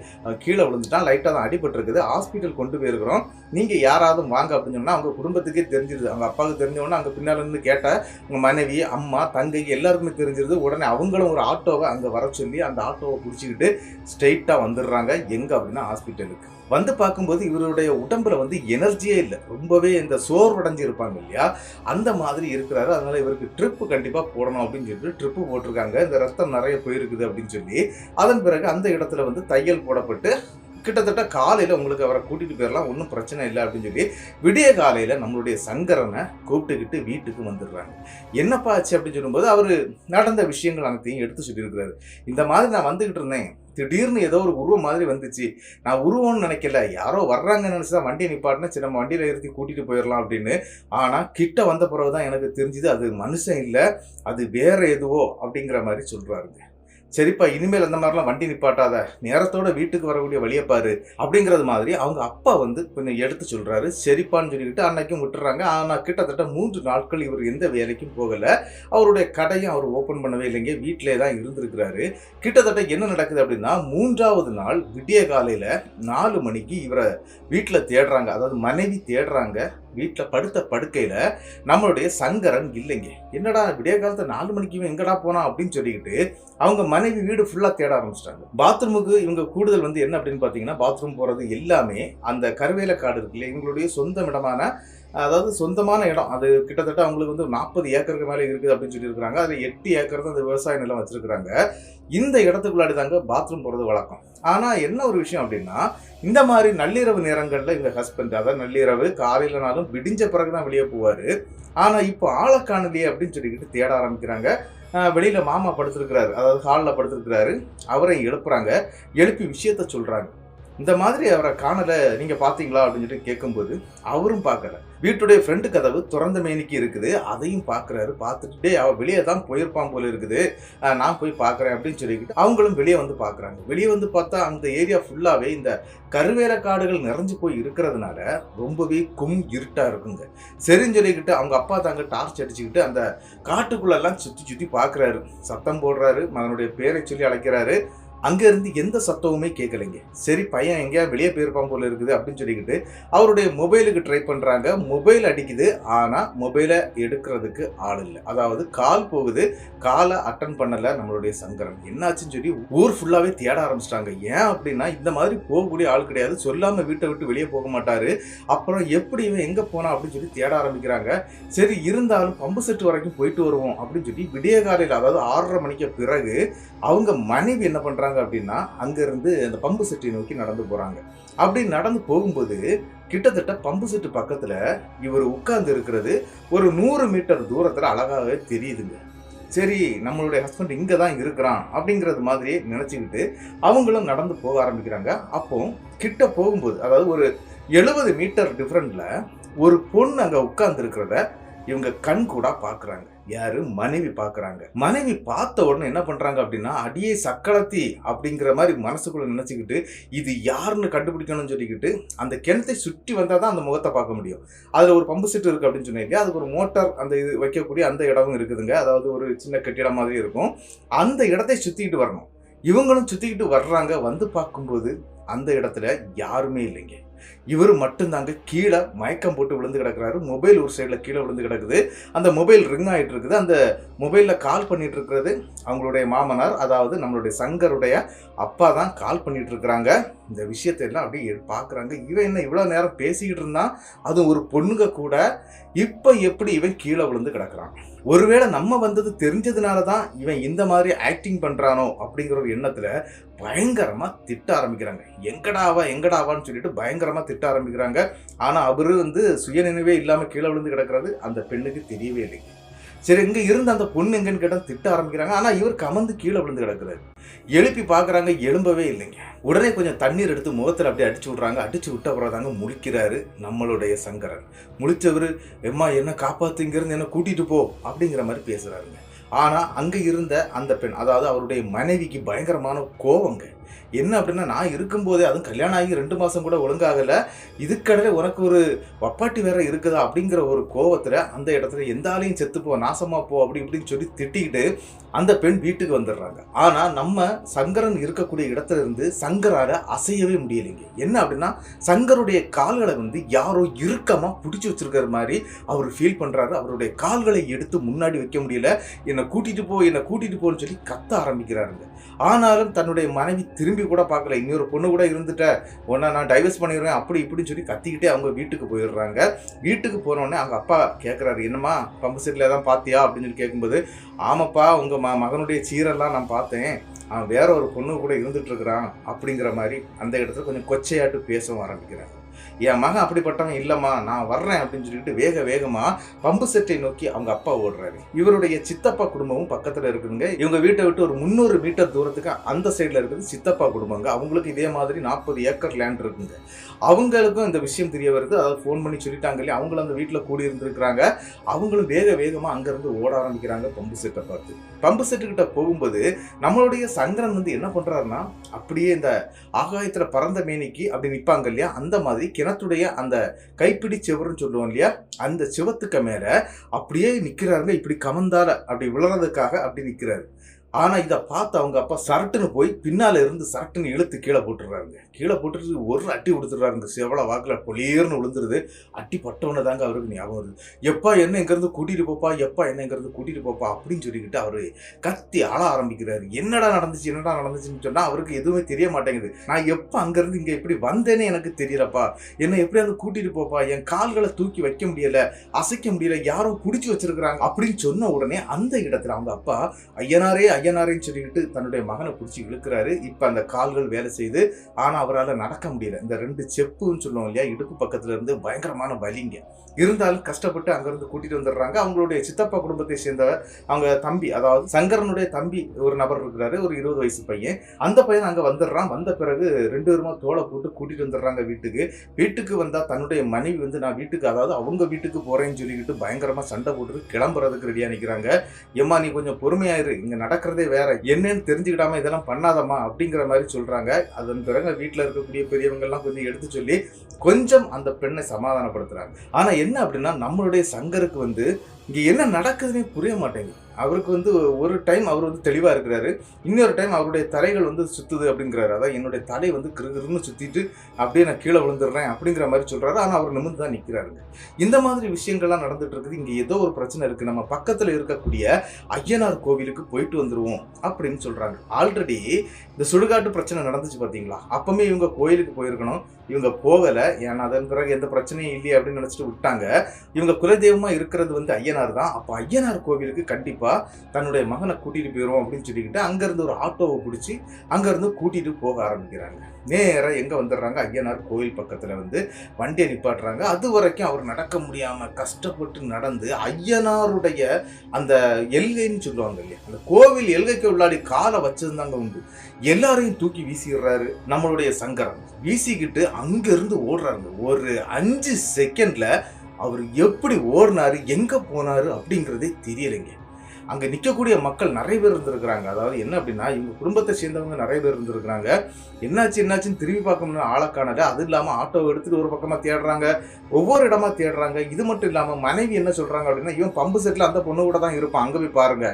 கீழே விழுந்துட்டான், லைட்டா தான் அடிபட்டு இருக்குது, ஹாஸ்பிட்டல் கொண்டு போயிருக்கிறோம், நீங்க யாராவது வாங்க அப்படின்னு சொன்னா அவங்க குடும்பத்துக்கே தெரிஞ்சிருது. அவங்க அப்பாவுக்கு தெரிஞ்சவொடனே அங்க பின்னால இருந்து கேட்ட உங்க மனைவி, அம்மா, தங்கை எல்லாருக்குமே தெரிஞ்சிருது. உடனே அவங்களும் ஒரு ஆட்டோவை அங்க வர சொல்லி அந்த ஆட்டோவை பிடிச்சிக்கிட்டு ஸ்ட்ரெயிட்டா வந்துடுறாங்க. எங்க அப்படின்னா ஹாஸ்பிட்டலுக்கு வந்து பார்க்கும்போது இவருடைய உடம்புல வந்து எனர்ஜியே இல்லை, ரொம்பவே இந்த சோர்வடைஞ்சு இருப்பாங்க இல்லையா, அந்த மாதிரி இருக்கிறாரு. அதனால இவருக்கு ட்ரிப்பு கண்டிப்பா போடணும் அப்படின்னு சொல்லிட்டு ட்ரிப்பு போட்டிருக்காங்க. இந்த ரத்தம் நிறைய போயிருக்குது அப்படின்னு சொல்லி அதன் பிறகு அந்த இடத்துல வந்து தையல் போடப்பட்டு கிட்டத்தட்ட காலையில் உங்களுக்கு அவரை கூட்டிகிட்டு போயிடலாம், ஒன்றும் பிரச்சனை இல்லை அப்படின்னு சொல்லி விடிய காலையில் நம்மளுடைய சங்கரனை கூப்பிட்டுக்கிட்டு வீட்டுக்கு வந்துடுறாங்க. என்னப்பா ஆச்சு அப்படின்னு சொல்லும்போது அவர் நடந்த விஷயங்கள் அனைத்தையும் எடுத்து சொல்லியிருக்கிறாரு. இந்த மாதிரி நான் வந்துக்கிட்டு இருந்தேன், திடீர்னு ஏதோ ஒரு உருவம் மாதிரி வந்துச்சு, நான் உருவம்னு நினைக்கல, யாரோ வர்றாங்கன்னு நினச்சி தான் வண்டியை நிப்பாட்டினா சரி நம்ம வண்டியில் ஏற்றி கூட்டிகிட்டு போயிடலாம் அப்படின்னு. ஆனால் கிட்ட வந்த பிறகு தான் எனக்கு தெரிஞ்சுது அது மனுஷன் இல்லை, அது வேற எதுவோ அப்படிங்கிற மாதிரி சொல்கிறாருங்க. சரிப்பா, இனிமேல் அந்த மாதிரிலாம் வண்டி நிப்பாட்டாத, நேரத்தோட வீட்டுக்கு வரக்கூடிய வழியை பாரு அப்படிங்கிறது மாதிரி அவங்க அப்பா வந்து கொஞ்சம் எடுத்து சொல்றாரு. சரிப்பான்னு சொல்லிக்கிட்டு அன்னைக்கும் விட்டுறாங்க. ஆனால் கிட்டத்தட்ட 3 நாட்கள் இவர் எந்த வேலைக்கும் போகலை, அவருடைய கடையும் அவர் ஓப்பன் பண்ணவே இல்லைங்க, வீட்டிலே தான் இருந்திருக்கிறாரு. கிட்டத்தட்ட என்ன நடக்குது அப்படின்னா 3வது நாள் விடிய காலையில் 4 மணிக்கு இவரை வீட்டில் தேடுறாங்க, அதாவது மனைவி தேடுறாங்க. வீட்டில் படுத்த படுக்கையில் நம்மளுடைய சங்கரன் இல்லைங்க. என்னடா விடிய காலத்தை 4 மணிக்கு எங்கடா போனா அப்படின்னு சொல்லிக்கிட்டு அவங்க மனைவி வீடு ஃபுல்லாக தேட ஆரம்பிச்சிட்டாங்க. பாத்ரூமுக்கு இவங்க கூடுதல் வந்து என்ன அப்படின்னு பார்த்தீங்கன்னா, பாத்ரூம் போகிறது எல்லாமே அந்த கருவேலக்காடு இருக்குல்ல, இவங்களுடைய சொந்த இடமான, அதாவது சொந்தமான இடம். அது கிட்டத்தட்ட அவங்களுக்கு வந்து 40 ஏக்கருக்கு மேலே இருக்குது அப்படின்னு சொல்லியிருக்கிறாங்க. அதில் 8 ஏக்கர் தான் அந்த விவசாய நிலம் வச்சிருக்கிறாங்க. இந்த இடத்துக்குள்ளாடி தாங்க பாத்ரூம் போகிறது வழக்கம். ஆனால் என்ன ஒரு விஷயம் அப்படின்னா, இந்த மாதிரி நள்ளிரவு நேரங்களில் எங்கள் ஹஸ்பண்ட், அதாவது நள்ளிரவு காலையிலனாலும் விடிஞ்ச பிறகு தான் வெளியே போவார். ஆனால் இப்போ ஆளை காணலையே அப்படின்னு சொல்லிக்கிட்டு தேட ஆரம்பிக்கிறாங்க. வெளியில் மாமா படுத்திருக்கிறாரு, அதாவது ஹாலில் படுத்திருக்கிறாரு. அவரை எழுப்புறாங்க, எழுப்பி விஷயத்த சொல்கிறாங்க. இந்த மாதிரி அவரை காணலை, நீங்கள் பார்த்தீங்களா அப்படின்னு சொல்லிட்டு கேட்கும்போது அவரும் பார்க்கல. வீட்டுடைய ஃப்ரெண்டு கதவு திறந்த மேனிக்கு இருக்குது, அதையும் பார்க்குறாரு. பார்த்துட்டு அவள் வெளியே தான் போயிருப்பான் போல இருக்குது, நான் போய் பார்க்குறேன் அப்படின்னு சொல்லிக்கிட்டு அவங்களும் வெளியே வந்து பார்க்குறாங்க. வெளியே வந்து பார்த்தா அந்த ஏரியா ஃபுல்லாகவே இந்த கருவேல காடுகள் நிறைஞ்சு போய் இருக்கிறதுனால ரொம்பவே இருட்டாக இருக்குங்க. சரின்னு சொல்லிக்கிட்டு அவங்க அப்பா தாங்க டார்ச் அடிச்சுக்கிட்டு அந்த காட்டுக்குள்ளெல்லாம் சுற்றி பார்க்குறாரு, சத்தம் போடுறாரு, அதனுடைய பேரை சொல்லி அழைக்கிறாரு. அங்கேருந்து எந்த சத்தமுமே கேட்கலைங்க. சரி பையன் எங்கேயா வெளியே போயிருப்பான் போல இருக்குது அப்படின்னு சொல்லிக்கிட்டு அவருடைய மொபைலுக்கு ட்ரை பண்ணுறாங்க. மொபைல் அடிக்குது, ஆனால் மொபைலை எடுக்கிறதுக்கு ஆள் இல்லை. அதாவது கால் போகுது, காலை அட்டன் பண்ணலை நம்மளுடைய சங்கரன். என்னாச்சுன்னு சொல்லி ஊர் ஃபுல்லாகவே தேட ஆரம்பிச்சிட்டாங்க. ஏன் அப்படின்னா இந்த மாதிரி போகக்கூடிய ஆள் கிடையாது, சொல்லாமல் வீட்டை விட்டு வெளியே போக மாட்டார். அப்புறம் எப்படி இவன் எங்கே போனா அப்படின்னு சொல்லி தேட ஆரம்பிக்கிறாங்க. சரி இருந்தாலும் பம்பு செட்டு வரைக்கும் போயிட்டு வருவோம் அப்படின்னு சொல்லி விடிய காலையில், அதாவது 6:30 மணிக்கு பிறகு அவங்க மனைவி என்ன பண்ணுறாங்க அப்படின்னா அங்கிருந்து அந்த பம்பு செட்டை நோக்கி நடந்து போறாங்க. அப்படி நடந்து போகும்போது கிட்டத்தட்ட பம்பு செட்டு பக்கத்துல இவர் உட்கார்ந்து இருக்கிறது ஒரு 100 மீட்டர் தூரத்துல அழகாகவே தெரியுதுங்க. சரி நம்மளுடைய ஹஸ்பண்ட் இங்கே தான் இருக்கிறான் அப்படிங்கிறது மாதிரியே நினச்சிக்கிட்டு அவங்களும் நடந்து போக ஆரம்பிக்கிறாங்க. அப்போ கிட்ட போகும்போது, அதாவது ஒரு 70 மீட்டர் டிஃப்ரெண்ட்ல ஒரு பொண்ணு அங்கே உட்கார்ந்து இருக்கிறத இவங்க கண் கூட பார்க்குறாங்க. யாரு? மனைவி பார்க்குறாங்க. மனைவி பார்த்த உடனே என்ன பண்ணுறாங்க அப்படின்னா, அடியே சக்களத்தி அப்படிங்கிற மாதிரி மனசுக்குள்ள நினச்சிக்கிட்டு இது யாருன்னு கண்டுபிடிக்கணும்னு சொல்லிக்கிட்டு அந்த கிணத்தை சுற்றி வந்தால் தான் அந்த முகத்தை பார்க்க முடியும். அதில் ஒரு பம்பு செட்டு இருக்குது அப்படின்னு சொன்னீங்க, அதுக்கு ஒரு மோட்டார் அந்த இது வைக்கக்கூடிய அந்த இடமும் இருக்குதுங்க. அதாவது ஒரு சின்ன கட்டிடம் மாதிரி இருக்கும். அந்த இடத்தை சுற்றிக்கிட்டு வரணும். இவங்களும் சுற்றிக்கிட்டு வர்றாங்க. வந்து பார்க்கும்போது அந்த இடத்துல யாருமே இல்லைங்க. இவர் மட்டும்தாங்க கீழே மயக்கம் போட்டு விழுந்து கிடக்குறாரு. மொபைல் ஒரு சைடில் கீழே விழுந்து கிடக்குது. அந்த மொபைல் ரிங் ஆகிட்டு இருக்குது. அந்த மொபைலில் கால் பண்ணிட்டு இருக்கிறது அவங்களுடைய மாமனார், அதாவது நம்மளுடைய சங்கருடைய அப்பா தான் கால் பண்ணிட்டு இருக்கிறாங்க. இந்த விஷயத்தை எல்லாம் அப்படியே பார்க்குறாங்க. இவன் என்ன இவ்வளோ நேரம் பேசிக்கிட்டு இருந்தான், அதுவும் ஒரு பொண்ணுங்க கூட, இப்போ எப்படி இவன் கீழே விழுந்து கிடக்குறான்? ஒருவேளை நம்ம வந்தது தெரிஞ்சதுனால தான் இவன் இந்த மாதிரி ஆக்டிங் பண்ணுறானோ அப்படிங்கிற ஒரு எண்ணத்தில் பயங்கரமாக திட்ட ஆரம்பிக்கிறாங்க. எங்கடாவான்னு சொல்லிட்டு பயங்கரமாக திட்ட ஆரம்பிக்கிறாங்க. ஆனால் அவரு சுயநினைவே இல்லாமல் கீழே விழுந்து கிடக்கிறது அந்த பெண்ணுக்கு தெரியவே இல்லைங்க. சரி இங்கே இருந்த அந்த பொண்ணு எங்கன்னு கேட்டால் திட்ட ஆரம்பிக்கிறாங்க. ஆனால் இவர் கமந்து கீழே விழுந்து கிடக்குறாரு. எழுப்பி பார்க்குறாங்க, எழும்பவே இல்லைங்க. உடனே கொஞ்சம் தண்ணீர் எடுத்து முகத்தில் அப்படியே அடிச்சு விட்றாங்க. அடிச்சு விட்ட அப்புறம் தாங்க முழிக்கிறாரு நம்மளுடைய சங்கரன். முழிச்சவர், எம்மா என்ன காப்பாற்று, இங்கேருந்து என்ன கூட்டிகிட்டு போ அப்படிங்கிற மாதிரி பேசுகிறாருங்க. ஆனால் அங்கே இருந்த அந்த பெண், அதாவது அவருடைய மனைவிக்கு பயங்கரமான கோவங்க. என்ன அப்படின்னா, நான் இருக்கும்போதே, அதுவும் கல்யாணம் ஆகி 2 மாதம் கூட ஒழுங்காகலை, இதுக்கடையில் உனக்கு ஒரு வப்பாட்டி வேற இருக்குதா அப்படிங்கிற ஒரு கோவத்தில் அந்த இடத்துல எந்த ஆளையும் செத்துப்போ, நாசமாக போ அப்படி இப்படின்னு சொல்லி திட்டிக்கிட்டு அந்த பெண் வீட்டுக்கு வந்துடுறாங்க. ஆனால் நம்ம சங்கரன் இருக்கக்கூடிய இடத்துல இருந்து சங்கரால் அசையவே முடியலைங்க. என்ன அப்படின்னா, சங்கருடைய கால்களை வந்து யாரோ இறுக்கமாக பிடிச்சி வச்சிருக்கிற மாதிரி அவர் ஃபீல் பண்ணுறாரு. அவருடைய கால்களை எடுத்து முன்னாடி வைக்க முடியல. என்னை கூட்டிகிட்டு போன்னு சொல்லி கத்த ஆரம்பிக்கிறாருங்க. ஆனாலும் தன்னுடைய மனைவி திரும்பி கூட பார்க்கல. இன்னொரு பொண்ணு கூட இருந்துட்ட, உன்னை நான் டைவர்ஸ் பண்ணிடுறேன் அப்படி இப்படின்னு சொல்லி கத்திக்கிட்டே அவங்க வீட்டுக்கு போயிடுறாங்க. வீட்டுக்கு போனோடனே அவங்க அப்பா கேட்குறாரு, என்னம்மா பம்பு செட்டில் தான் பார்த்தியா அப்படின்னு சொல்லி கேட்கும்போது, ஆமாப்பா உங்கள் மகனுடைய சீரெல்லாம் நான் பார்த்தேன், அவன் வேற ஒரு பொண்ணு கூட இருந்துட்டு இருக்கிறான் அப்படிங்கிற மாதிரி அந்த இடத்துல கொஞ்சம் கொச்சையாட்டு பேசவும் ஆரம்பிக்கிறாங்க. என் மகன் அப்படிப்பட்டவன் இல்லைம்மா, நான் வர்றேன் அப்படின்னு சொல்லிட்டு வேகமாக பம்பு செட்டை நோக்கி அவங்க அப்பா ஓடுறாரு. இவருடைய சித்தப்பா குடும்பமும் பக்கத்தில் இருக்குதுங்க. இவங்க வீட்டை விட்டு ஒரு 300 மீட்டர் தூரத்துக்கு அந்த சைடில் இருக்குது சித்தப்பா குடும்பங்க. அவங்களுக்கு இதே மாதிரி 40 ஏக்கர் லேண்ட் இருக்குங்க. அவங்களுக்கும் இந்த விஷயம் தெரிய வருது. அதாவது ஃபோன் பண்ணி சொல்லிட்டாங்க இல்லையா, அவங்களும் அந்த வீட்டில் கூடி இருந்திருக்கிறாங்க. அவங்களும் வேகமாக அங்கேருந்து ஓட ஆரம்பிக்கிறாங்க பம்பு செட்டை பார்த்து. பம்பு செட்டுக்கிட்ட போகும்போது நம்மளுடைய சங்கரன் வந்து என்ன பண்ணுறாருன்னா, அப்படியே இந்த ஆகாயத்தில் பறந்த மேனிக்கு அப்படி நிற்பாங்க இல்லையா, அந்த மாதிரி கிணத்துடைய அந்த கைப்பிடி செவருன்னு சொல்லுவோம் இல்லையா, அந்த சிவத்துக்கு மேல அப்படியே நிக்கிறாருங்க. இப்படி கமந்தால அப்படி விழுறதுக்காக அப்படி நிக்கிறாரு. ஆனா இதை பார்த்து அவங்க அப்பா சரட்டுன்னு போய் பின்னால இருந்து சரட்டுன்னு இழுத்து கீழே போட்டுடுறாருங்க. கீழே போட்டுட்டு ஒரு அட்டி கொடுத்துட்றாருங்க. செவள வாக்குல பொலியர்னு விழுந்துருது. அட்டி பட்டவன தாங்க அவருக்கு ஞாபகம் வருது. எப்பா என்ன எங்கிறது கூட்டிட்டு போப்பா, எப்பா என்ன எங்கிறது கூட்டிட்டு போப்பா அப்படின்னு சொல்லிக்கிட்டு அவரு கத்தி ஆள ஆரம்பிக்கிறாரு. என்னடா நடந்துச்சுன்னு சொன்னா அவருக்கு எதுவுமே தெரிய மாட்டேங்குது. நான் எப்ப அங்கிருந்து இங்க இப்படி வந்தேன்னு எனக்கு தெரியலப்பா, என்ன எப்படியாவது கூட்டிட்டு போப்பா, என் கால்களை தூக்கி வைக்க முடியல, அசைக்க முடியல, யாரோ பிடிச்சி வச்சிருக்கிறாங்க அப்படின்னு சொன்ன உடனே அந்த இடத்துல அவங்க அப்பா ஐயனாரேன்னு சொல்லிக்கிட்டு தன்னுடைய மகனை பிடிச்சி இழுக்கிறாரு. இப்ப அந்த கால்கள் வேலை செய்து, ஆனா அவரால் நடக்க முடியல. இந்த 2 செப்புன்னு சொல்லுவோம் இல்லையா, இடுப்பு பக்கத்துல இருந்து பயங்கரமான வலிங்க. இருந்தாலும் கஷ்டப்பட்டு அங்கிருந்து கூட்டிட்டு வந்துடுறாங்க. அவங்களுடைய சித்தப்பா குடும்பத்தை சேர்ந்தவர், அவங்க தம்பி, அதாவது சங்கரனுடைய தம்பி ஒரு நபர் இருக்கிறாரு, ஒரு 20 வயசு பையன். அந்த பையன் அங்க வந்துடுறான். வந்த பிறகு 2 பேருமா தோலை போட்டு கூட்டிட்டு வந்துடுறாங்க வீட்டுக்கு வந்தா தன்னுடைய மனைவி வந்து நான் வீட்டுக்கு, அதாவது அவங்க வீட்டுக்கு போறேன்னு சொல்லிக்கிட்டு பயங்கரமா சண்டை போட்டு கிளம்புறதுக்கு ரெடியா நிக்கிறாங்க. ஏம்மா நீ கொஞ்சம் பொறுமையாயிரு, இங்க நடக்கிறதே வேற, என்னன்னு தெரிஞ்சுக்கிடாம இதெல்லாம் பண்ணாதம்மா அப்படிங்கிற மாதிரி சொல்றாங்க. அதன் பிறகு வீட்டுல இருக்கக்கூடிய பெரியவங்க எல்லாம் கொஞ்சம் எடுத்து சொல்லி கொஞ்சம் அந்த பெண்ணை சமாதானப்படுத்துறாங்க. ஆனா என்ன அப்படின்னா, நம்மளுடைய சங்கருக்கு வந்து இங்க என்ன நடக்குதுன்னே புரிய மாட்டேங்குது. அவருக்கு வந்து ஒரு டைம் அவர் வந்து தெளிவா இருக்கிறாரு, இன்னொரு டைம் அவருடைய தலைகள் வந்து சுத்துது அப்படிங்கிறாரு. அதான் என்னுடைய தலை வந்து கிருகிருன்னு சுத்திட்டு அப்படியே நான் கீழே விழுந்துடுறேன் அப்படிங்கிற மாதிரி சொல்றாரு. ஆனா அவர் நிமிர்ந்து தான் நிக்கிறாருங்க. இந்த மாதிரி விஷயங்கள்லாம் நடந்துட்டு இருக்குது. இங்க ஏதோ ஒரு பிரச்சனை இருக்கு, நம்ம பக்கத்துல இருக்கக்கூடிய ஐயனார் கோவிலுக்கு போயிட்டு வந்துருவோம் அப்படின்னு சொல்றாங்க. ஆல்ரெடி இந்த சுடுகாட்டு பிரச்சனை நடந்துச்சு பாத்தீங்களா, அப்பவுமே இவங்க கோயிலுக்கு போயிருக்கணும், இவங்க போகல. ஏன்னா அதன் பிறகு எந்த பிரச்சனையும் இல்லையே அப்படின்னு நினைச்சிட்டு விட்டாங்க. இவங்க குலதெய்வமா இருக்கிறது வந்து ஐயனார் தான். அப்ப ஐயனார் கோவிலுக்கு கண்டிப்பா தன்னுடைய மகனை கூட்டிட்டு போயிரும் அப்படின்னு சொல்லிக்கிட்டு அங்கிருந்து ஒரு ஆட்டோவை பிடிச்சி அங்கிருந்து கூட்டிட்டு போக ஆரம்பிக்கிறாங்க. நேரம் எங்க வந்துடுறாங்க, ஐயனார் கோவில் பக்கத்துல வந்து வண்டியை நிப்பாட்டுறாங்க. அது வரைக்கும் அவர் நடக்க முடியாம கஷ்டப்பட்டு நடந்து ஐயனாருடைய அந்த எல்கைன்னு சொல்லுவாங்க இல்லையா, அந்த கோவில் எல்கைக்கு உள்ளாடி காலை வச்சிருந்தாங்க உண்டு. எல்லாரையும் தூக்கி வீசிடுறாரு நம்மளுடைய சங்கரன். வீசிக்கிட்டு அங்க இருந்து ஓடுறாங்க. ஒரு 5 செகண்ட்ல அவர் எப்படி ஓடினாரு, எங்க போனாரு அப்படிங்கிறதே தெரியலைங்க. அங்க நிற்கக்கூடிய மக்கள் நிறைய பேர் இருந்திருக்கிறாங்க. அதாவது என்ன அப்படின்னா, இவங்க குடும்பத்தை சேர்ந்தவங்க நிறைய பேர் இருந்திருக்கிறாங்க. என்னாச்சுன்னு திரும்பி பார்க்கணும்னு ஆளை காணல. அது இல்லாம ஆட்டோ எடுத்துட்டு ஒரு பக்கமா தேடுறாங்க, ஒவ்வொரு இடமா தேடுறாங்க. இது மட்டும் இல்லாம மனைவி என்ன சொல்றாங்க அப்படின்னா, இவன் பம்பு செட்ல அந்த பொண்ணு கூட தான் இருப்பான், அங்க போய் பாருங்க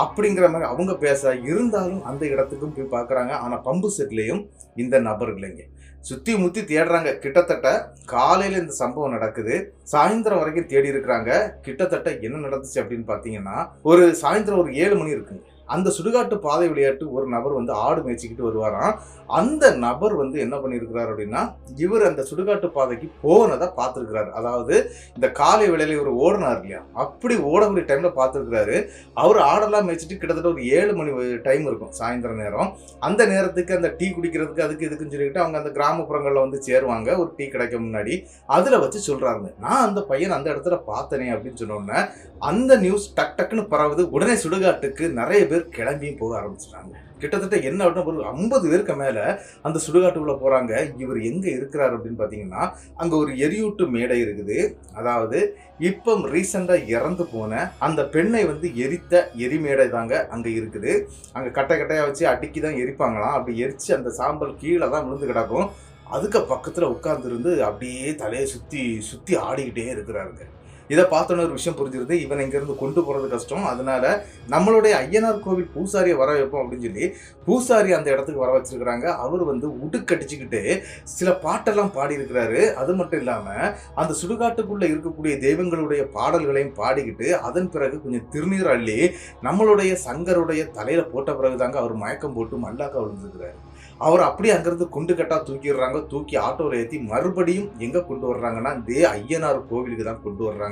அப்படிங்கிற மாதிரி அவங்க பேச, இருந்தாலும் அந்த இடத்துக்கும் போய் பார்க்கறாங்க. ஆனா பம்பு செட்லயும் இந்த நபர் இல்லைங்க. சுத்தி முத்தி தேடுறாங்க. கிட்டத்தட்ட காலையில இந்த சம்பவம் நடக்குது, சாயந்தரம் வரைக்கும் தேடி இருக்கிறாங்க. கிட்டத்தட்ட என்ன நடந்துச்சு அப்படின்னு பாத்தீங்கன்னா, ஒரு சாயந்தரம் ஒரு 7 மணி இருக்குங்க. அந்த சுடுகாட்டு பாதை விளையாட்டு ஒரு நபர் வந்து ஆடு மேய்ச்சிக்கிட்டு வருவாராம். அந்த நபர் வந்து என்ன பண்ணியிருக்கிறார் அப்படின்னா, இவர் அந்த சுடுகாட்டு பாதைக்கு போனதை பார்த்துருக்கிறாரு. அதாவது இந்த காலை வேளையில இவர் ஓடினார் இல்லையா, அப்படி ஓடக்கூடிய டைம்ல பார்த்துருக்கிறாரு. அவர் ஆடெல்லாம் மேய்ச்சிட்டு கிட்டத்தட்ட ஒரு 7 மணி டைம் இருக்கும் சாயந்தர நேரம். அந்த நேரத்துக்கு அந்த டீ குடிக்கிறதுக்கு அதுக்கு இதுக்குன்னு சொல்லிட்டு அவங்க அந்த கிராமப்புறங்களில் வந்து சேருவாங்க ஒரு டீ கடைக்கு முன்னாடி. அதில் வச்சு சொல்றாங்க, நான் அந்த பையன் அந்த இடத்துல பார்த்தனே அப்படின்னு சொன்னோன்னே அந்த நியூஸ் டக்குன்னு பரவுது. உடனே சுடுகாட்டுக்கு நிறைய பேர் கிளம்பியும் போக ஆரம்பிச்சிட்டாங்க. கிட்டத்தட்ட என்ன அப்படின்னா ஒரு 50 பேருக்கு மேல அந்த சுடுகாட்டுக்குள்ள போறாங்க. இவர் எங்க இருக்கிறார் அப்படின்னு பாத்தீங்கன்னா, அங்க ஒரு எரியூட்டு மேடை இருக்குது. அதாவது இப்போ ரீசெண்டா இறந்து போன அந்த பெண்ணை வந்து எரித்த எரிமேடை தாங்க அங்க இருக்குது. அங்க கட்டை கட்டையா வச்சு அடுக்கி தான் எரிப்பாங்களாம். அப்படி எரிச்சு அந்த சாம்பல் கீழே தான் விழுந்து கிடக்கும். அதுக்கு பக்கத்துல உட்கார்ந்துருந்து அப்படியே தலையை சுத்தி சுத்தி ஆடிக்கிட்டே இருக்கிறாருங்க. இதை பார்த்தோன்னு ஒரு விஷயம் புரிஞ்சிருந்து, இவன் இங்கேருந்து கொண்டு போகிறது கஷ்டம், அதனால நம்மளுடைய ஐயனார் கோவில் பூசாரியை வர வைப்போம் அப்படின்னு சொல்லி பூசாரி அந்த இடத்துக்கு வர வச்சிருக்கிறாங்க. அவர் வந்து உடுக்கடிச்சுக்கிட்டு சில பாட்டெல்லாம் பாடியிருக்கிறாரு. அது மட்டும் இல்லாமல் அந்த சுடுகாட்டுக்குள்ளே இருக்கக்கூடிய தெய்வங்களுடைய பாடல்களையும் பாடிக்கிட்டு அதன் பிறகு கொஞ்சம் திருநீர் அள்ளி நம்மளுடைய சங்கருடைய தலையில் போட்ட பிறகு தாங்க அவர் மயக்கம் போட்டு மல்லாக்கா விழுந்துருக்கிறாரு. அவர் அப்படியே அங்கிருந்து குண்டு கட்டா தூக்கிடுறாங்க. தூக்கி ஆட்டோவில் ஏற்றி மறுபடியும் எங்கே கொண்டு வர்றாங்கன்னா இதே ஐயனார் கோவிலுக்கு தான் கொண்டு வர்றாங்க.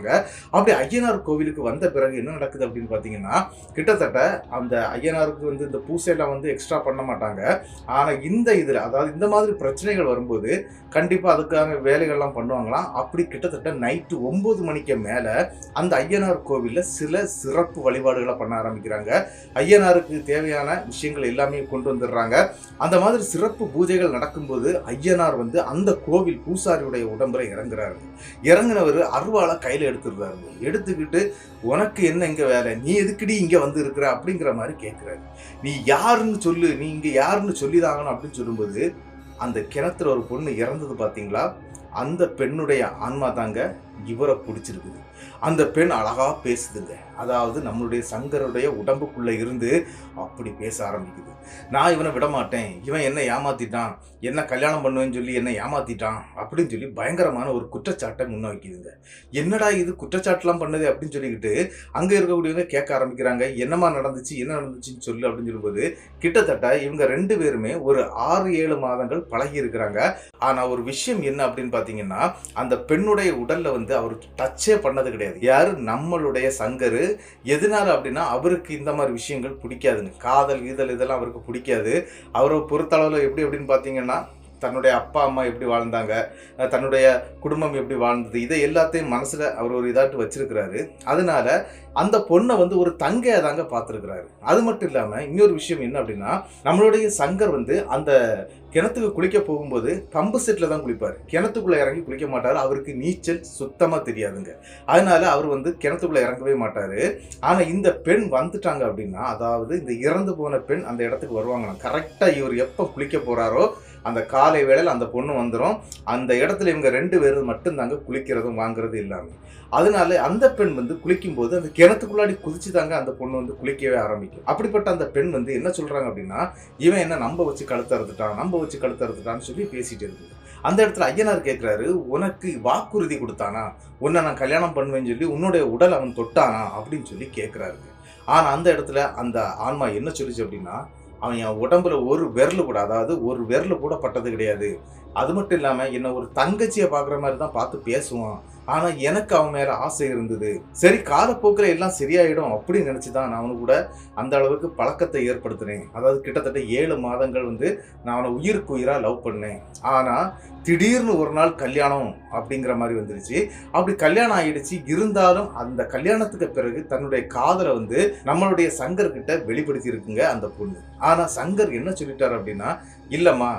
அப்படி ஐயனார் கோவிலுக்கு வந்த பிறகு என்ன நடக்குது அப்படின்னு பார்த்தீங்கன்னா, கிட்டத்தட்ட அந்த ஐயனாருக்கு வந்து இந்த பூசையெல்லாம் வந்து எக்ஸ்ட்ரா பண்ண மாட்டாங்க. ஆனால் இந்த இதில் அதாவது இந்த மாதிரி பிரச்சனைகள் வரும்போது கண்டிப்பாக அதுக்கான வேலைகள்லாம் பண்ணுவாங்களாம். அப்படி கிட்டத்தட்ட நைட்டு 9 மணிக்கு மேலே அந்த ஐயனார் கோவிலில் சில சிறப்பு வழிபாடுகளை பண்ண ஆரம்பிக்கிறாங்க. ஐயனாருக்கு தேவையான விஷயங்கள் எல்லாமே கொண்டு வந்துடுறாங்க. அந்த மாதிரி சிறப்பு பூஜைகள் நடக்கும்போது ஐயனார் வந்து அந்த கோவில் பூசாரியுடைய உடம்புல இறங்குறாரு. இறங்குனவர் அருவாளை கையில் எடுத்துடுறாரு. எடுத்துக்கிட்டு உனக்கு என்ன இங்கே வேலை, நீ எதுக்குடி இங்கே வந்து இருக்கிற அப்படிங்கிற மாதிரி கேட்குறாரு. நீ யாருன்னு சொல்லு, நீ இங்கே யாருன்னு சொல்லிதாங்கன்னு அப்படின்னு சொல்லும்போது அந்த கிணத்துல ஒரு பொண்ணு இறந்தது பார்த்தீங்களா, அந்த பெண்ணுடைய ஆன்மா தாங்க இவரை பிடிச்சிருக்குது. அந்த பெண் அழகா பேசுதுங்க. அதாவது நம்மளுடைய சங்கருடைய உடம்புக்குள்ள இருந்து அப்படி பேச ஆரம்பிக்குது. நான் இவனை விட மாட்டேன், இவன் என்ன ஏமாத்திட்டான், என்ன கல்யாணம் பண்ணுவேன்னு சொல்லி என்ன ஏமாத்திட்டான் அப்படின்னு சொல்லி பயங்கரமான ஒரு குற்றச்சாட்டை முன்வைக்குதுங்க. என்னடா இது குற்றச்சாட்டுலாம் பண்ணுது அப்படின்னு சொல்லிக்கிட்டு அங்கே இருக்கக்கூடியவங்க கேட்க ஆரம்பிக்கிறாங்க. என்னமா நடந்துச்சு, என்ன நடந்துச்சுன்னு சொல்லு அப்படின்னு சொல்லும்போது கிட்டத்தட்ட இவங்க 2 பேருமே ஒரு 6-7 மாதங்கள் பழகி இருக்கிறாங்க. ஆனால் ஒரு விஷயம் என்ன அப்படின்னு பார்த்தீங்கன்னா, அந்த பெண்ணுடைய உடல்ல வந்து அவர் டச்சே பண்ணது கிடையாது. யாரு? நம்மளுடைய சங்கரு. எதனால அப்படின்னா அவருக்கு இந்த மாதிரி விஷயங்கள் பிடிக்காதுங்க. காதல் இதெல்லாம் அவருக்கு பிடிக்காது. அவரை பொறுத்தளவில் எப்படி அப்படின்னு பார்த்தீங்கன்னா, தன்னுடைய அப்பா அம்மா எப்படி வாழ்ந்தாங்க, தன்னுடைய குடும்பம் எப்படி வாழ்ந்தது, இதை எல்லாத்தையும் மனசில் அவர் ஒரு இதாட்டு வச்சிருக்கிறாரு. அதனால அந்த பொண்ணை வந்து ஒரு தங்கையை தாங்க பார்த்துருக்கிறாரு. அது மட்டும் இல்லாமல் இன்னொரு விஷயம் என்ன அப்படின்னா, நம்மளுடைய சங்கர் வந்து அந்த கிணத்துக்கு குளிக்க போகும்போது பம்பு செட்டில் தான் குளிப்பார். கிணத்துக்குள்ளே இறங்கி குளிக்க மாட்டார். அவருக்கு நீச்சல் சுத்தமாக தெரியாதுங்க. அதனால அவர் வந்து கிணத்துக்குள்ளே இறங்கவே மாட்டார். ஆனால் இந்த பெண் வந்துட்டாங்க அப்படின்னா, அதாவது இந்த இறந்து போன பெண் அந்த இடத்துக்கு வருவாங்களாம். கரெக்டாக இவர் எப்போ குளிக்க போகிறாரோ அந்த காலை வேளையில் அந்த பொண்ணு வந்துடும். அந்த இடத்துல இவங்க 2 பேரும் மட்டும்தாங்க குளிக்கிறதும் வாங்குறது எல்லாமே. அதனால அந்த பெண் வந்து குளிக்கும்போது அந்த கிணத்துக்குள்ளாடி குதிச்சு தாங்க அந்த பொண்ணு வந்து குளிக்கவே ஆரம்பிக்கும். அப்படிப்பட்ட அந்த பெண் வந்து என்ன சொல்றாங்க அப்படின்னா, இவன் என்ன நம்ப வச்சு கழுத்தறுத்துட்டான்னு சொல்லி பேசிட்டு இருக்குது. அந்த இடத்துல ஐயனார் கேட்கிறாரு, உனக்கு வாக்குறுதி கொடுத்தானா, உன்னை நான் கல்யாணம் பண்ணுவேன்னு சொல்லி உன்னுடைய உடல் அவன் தொட்டானா அப்படின்னு சொல்லி கேட்கிறாரு. ஆனா அந்த இடத்துல அந்த ஆன்மா என்ன சொல்லிச்சு அப்படின்னா, அவன் என் உடம்புல ஒரு விரல் கூட, அதாவது ஒரு விரல் கூட பட்டது கிடையாது. அது மட்டும் இல்லாமல் என்னை ஒரு தங்கச்சியை பார்க்குற மாதிரி தான் பார்த்து பேசுவான். ஆனால் எனக்கு அவன் மேலே ஆசை இருந்தது. சரி காலப்போக்கில் எல்லாம் சரியாயிடும் அப்படின்னு நினச்சி தான் நான் அவனு கூட அந்த அளவுக்கு பழக்கத்தை ஏற்படுத்தினேன். அதாவது கிட்டத்தட்ட 7 மாதங்கள் வந்து நான் அவனை உயிருக்கு உயிராக லவ் பண்ணேன். ஆனால் திடீர்னு ஒரு நாள் கல்யாணம் அப்படிங்கிற மாதிரி வந்துருச்சு. அப்படி கல்யாணம் ஆகிடுச்சு. இருந்தாலும் அந்த கல்யாணத்துக்கு பிறகு தன்னுடைய காதலை வந்து நம்மளுடைய சங்கர்கிட்ட வெளிப்படுத்தி இருக்குங்க அந்த பொண்ணு. ஆனால் சங்கர் என்ன சொல்லிட்டார் அப்படின்னா, இல்லைம்மா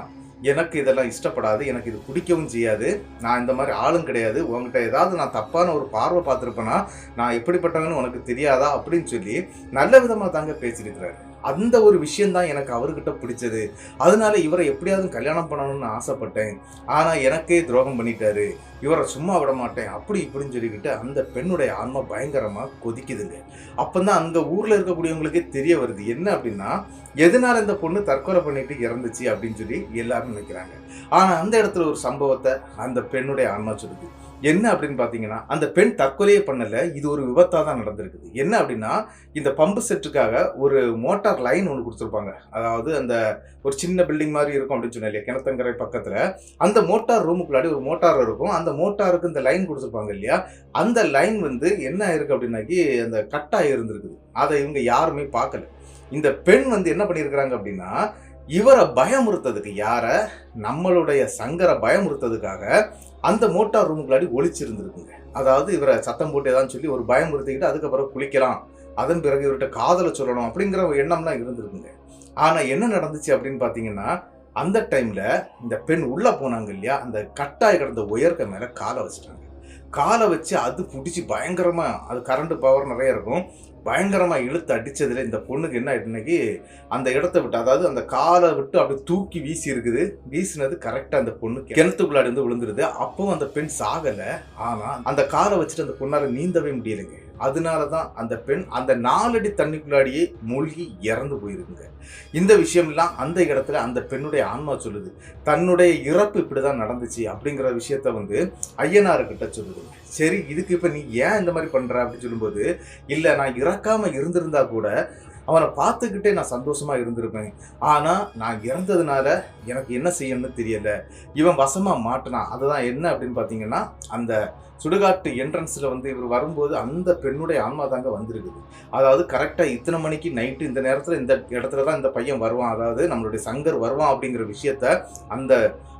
எனக்கு இதெல்லாம் இஷ்டப்படாது, எனக்கு இது பிடிக்கவும் செய்யாது, நான் இந்த மாதிரி ஆளும் கிடையாது, உங்ககிட்ட ஏதாவது நான் தப்பான ஒரு பார்வை பார்த்துருப்பேன்னா நான் எப்படிப்பட்டவன்னு உனக்கு தெரியாதா அப்படின்னு சொல்லி நல்ல விதமாக தாங்க பேசியிருக்கிறாரு. அந்த ஒரு விஷயந்தான் எனக்கு அவர்கிட்ட பிடிச்சது. அதனால இவரை எப்படியாவது கல்யாணம் பண்ணணும்னு ஆசைப்பட்டேன். ஆனால் எனக்கே துரோகம் பண்ணிட்டாரு, இவரை சும்மா விட மாட்டேன் அப்படி இப்படின்னு சொல்லிக்கிட்டு அந்த பெண்ணுடைய ஆன்மா பயங்கரமாக கொதிக்குதுங்க. அப்போதான் அங்கே ஊரில் இருக்கக்கூடியவங்களுக்கே தெரிய வருது என்ன அப்படின்னா, எதனால இந்த பொண்ணு தற்கொலை பண்ணிட்டு இறந்துச்சு அப்படின்னு சொல்லி எல்லாரும் நினைக்கிறாங்க. ஆனால் அந்த இடத்துல ஒரு சம்பவத்தை அந்த பெண்ணுடைய ஆன்மா சொல்லுது. என்ன அப்படின்னு பார்த்தீங்கன்னா, அந்த பெண் தற்கொலையே பண்ணல, இது ஒரு விபத்தாக தான் நடந்திருக்குது. என்ன அப்படின்னா, இந்த பம்பு செட்டுக்காக ஒரு மோட்டார் லைன் ஒன்று கொடுத்துருப்பாங்க. அதாவது அந்த ஒரு சின்ன பில்டிங் மாதிரி இருக்கும் அப்படின்னு சொன்னா இல்லையா, கிணத்தங்கரை பக்கத்தில் அந்த மோட்டார் ரூமுக்குள்ளாடி ஒரு மோட்டார் இருக்கும். அந்த மோட்டாருக்கு இந்த லைன் கொடுத்துருப்பாங்க இல்லையா, அந்த லைன் வந்து என்ன ஆயிருக்கு அப்படின்னாக்கி அந்த கட்டாகி இருந்திருக்குது. அதை இவங்க யாருமே பார்க்கல. இந்த பெண் வந்து என்ன பண்ணியிருக்கிறாங்க அப்படின்னா, இவரை பயமுறுத்ததுக்கு, யார நம்மளுடைய சங்கரை பயமுறுத்ததுக்காக அந்த மோட்டார் ரூமுக்குள்ளாடி ஒளிச்சிருந்துருக்குங்க. அதாவது இவரை சத்தம் போட்டு ஏதான்னு சொல்லி ஒரு பயமுறுத்திக்கிட்டு அதுக்கப்புறம் குளிக்கலாம், அதன் பிறகு இவர்கிட்ட காதலை சொல்லணும் அப்படிங்கிற ஒரு எண்ணம்லாம் இருந்திருக்குங்க. ஆனா என்ன நடந்துச்சு அப்படின்னு பாத்தீங்கன்னா, அந்த டைம்ல இந்த பெண் உள்ள போனாங்க இல்லையா, அந்த கட்டாய் கிடந்த உயர்க்க மேல காலை வச்சுட்டாங்க. காலை வச்சு அது பிடிச்சி பயங்கரமா, அது கரண்ட் பவர் நிறைய இருக்கும், பயங்கரமா இழுத்து அடிச்சதுல இந்த பொண்ணுக்கு என்ன இன்னைக்கு அந்த இடத்த விட்டு, அதாவது அந்த காலை விட்டு அப்படி தூக்கி வீசி இருக்குது. வீசினது கரெக்டா அந்த பொண்ணு கிணத்துக்குள்ளாடி வந்து விழுந்துருது. அப்பவும் அந்த பெண் சாகல. ஆனா அந்த காலை வச்சுட்டு அந்த பொண்ணால நீந்தவே முடியலைங்க. அதனாலதான் அந்த பெண் அந்த 4 அடி தண்ணிக்குள்ளாடியே மூழ்கி இறந்து போயிருக்குங்க. இந்த விஷயம்லாம் அந்த இடத்துல அந்த பெண்ணுடைய ஆன்மா சொல்லுது. தன்னுடைய இறப்பு இப்படிதான் நடந்துச்சு அப்படிங்கிற விஷயத்த வந்து ஐயனார் கிட்ட சொல்லுது. சரி, இதுக்கு இப்ப நீ ஏன் இந்த மாதிரி பண்ற அப்படின்னு சொல்லும்போது, இல்ல நான் இறக்காம இருந்திருந்தா கூட அவனை பார்த்துக்கிட்டே நான் சந்தோஷமா இருந்திருப்பேன். ஆனா நான் இறந்ததுனால எனக்கு என்ன செய்யணும்னு தெரியல. இவன் வசமா மாட்டினான். அதுதான் என்ன அப்படின்னு பாத்தீங்கன்னா, அந்த சுடுகாட்டு என்ட்ரன்ஸ்ல வந்து இவர் வரும்போது அந்த பெண்ணுடைய ஆன்மா தாங்க வந்திருக்குது. அதாவது கரெக்டா இத்தனை மணிக்கு நைட்டு இந்த நேரத்துல இந்த இடத்துல தான் இந்த பையன் வருவான், அதாவது நம்மளுடைய சங்கர் வருவான் அப்படிங்கிற விஷயத்த அந்த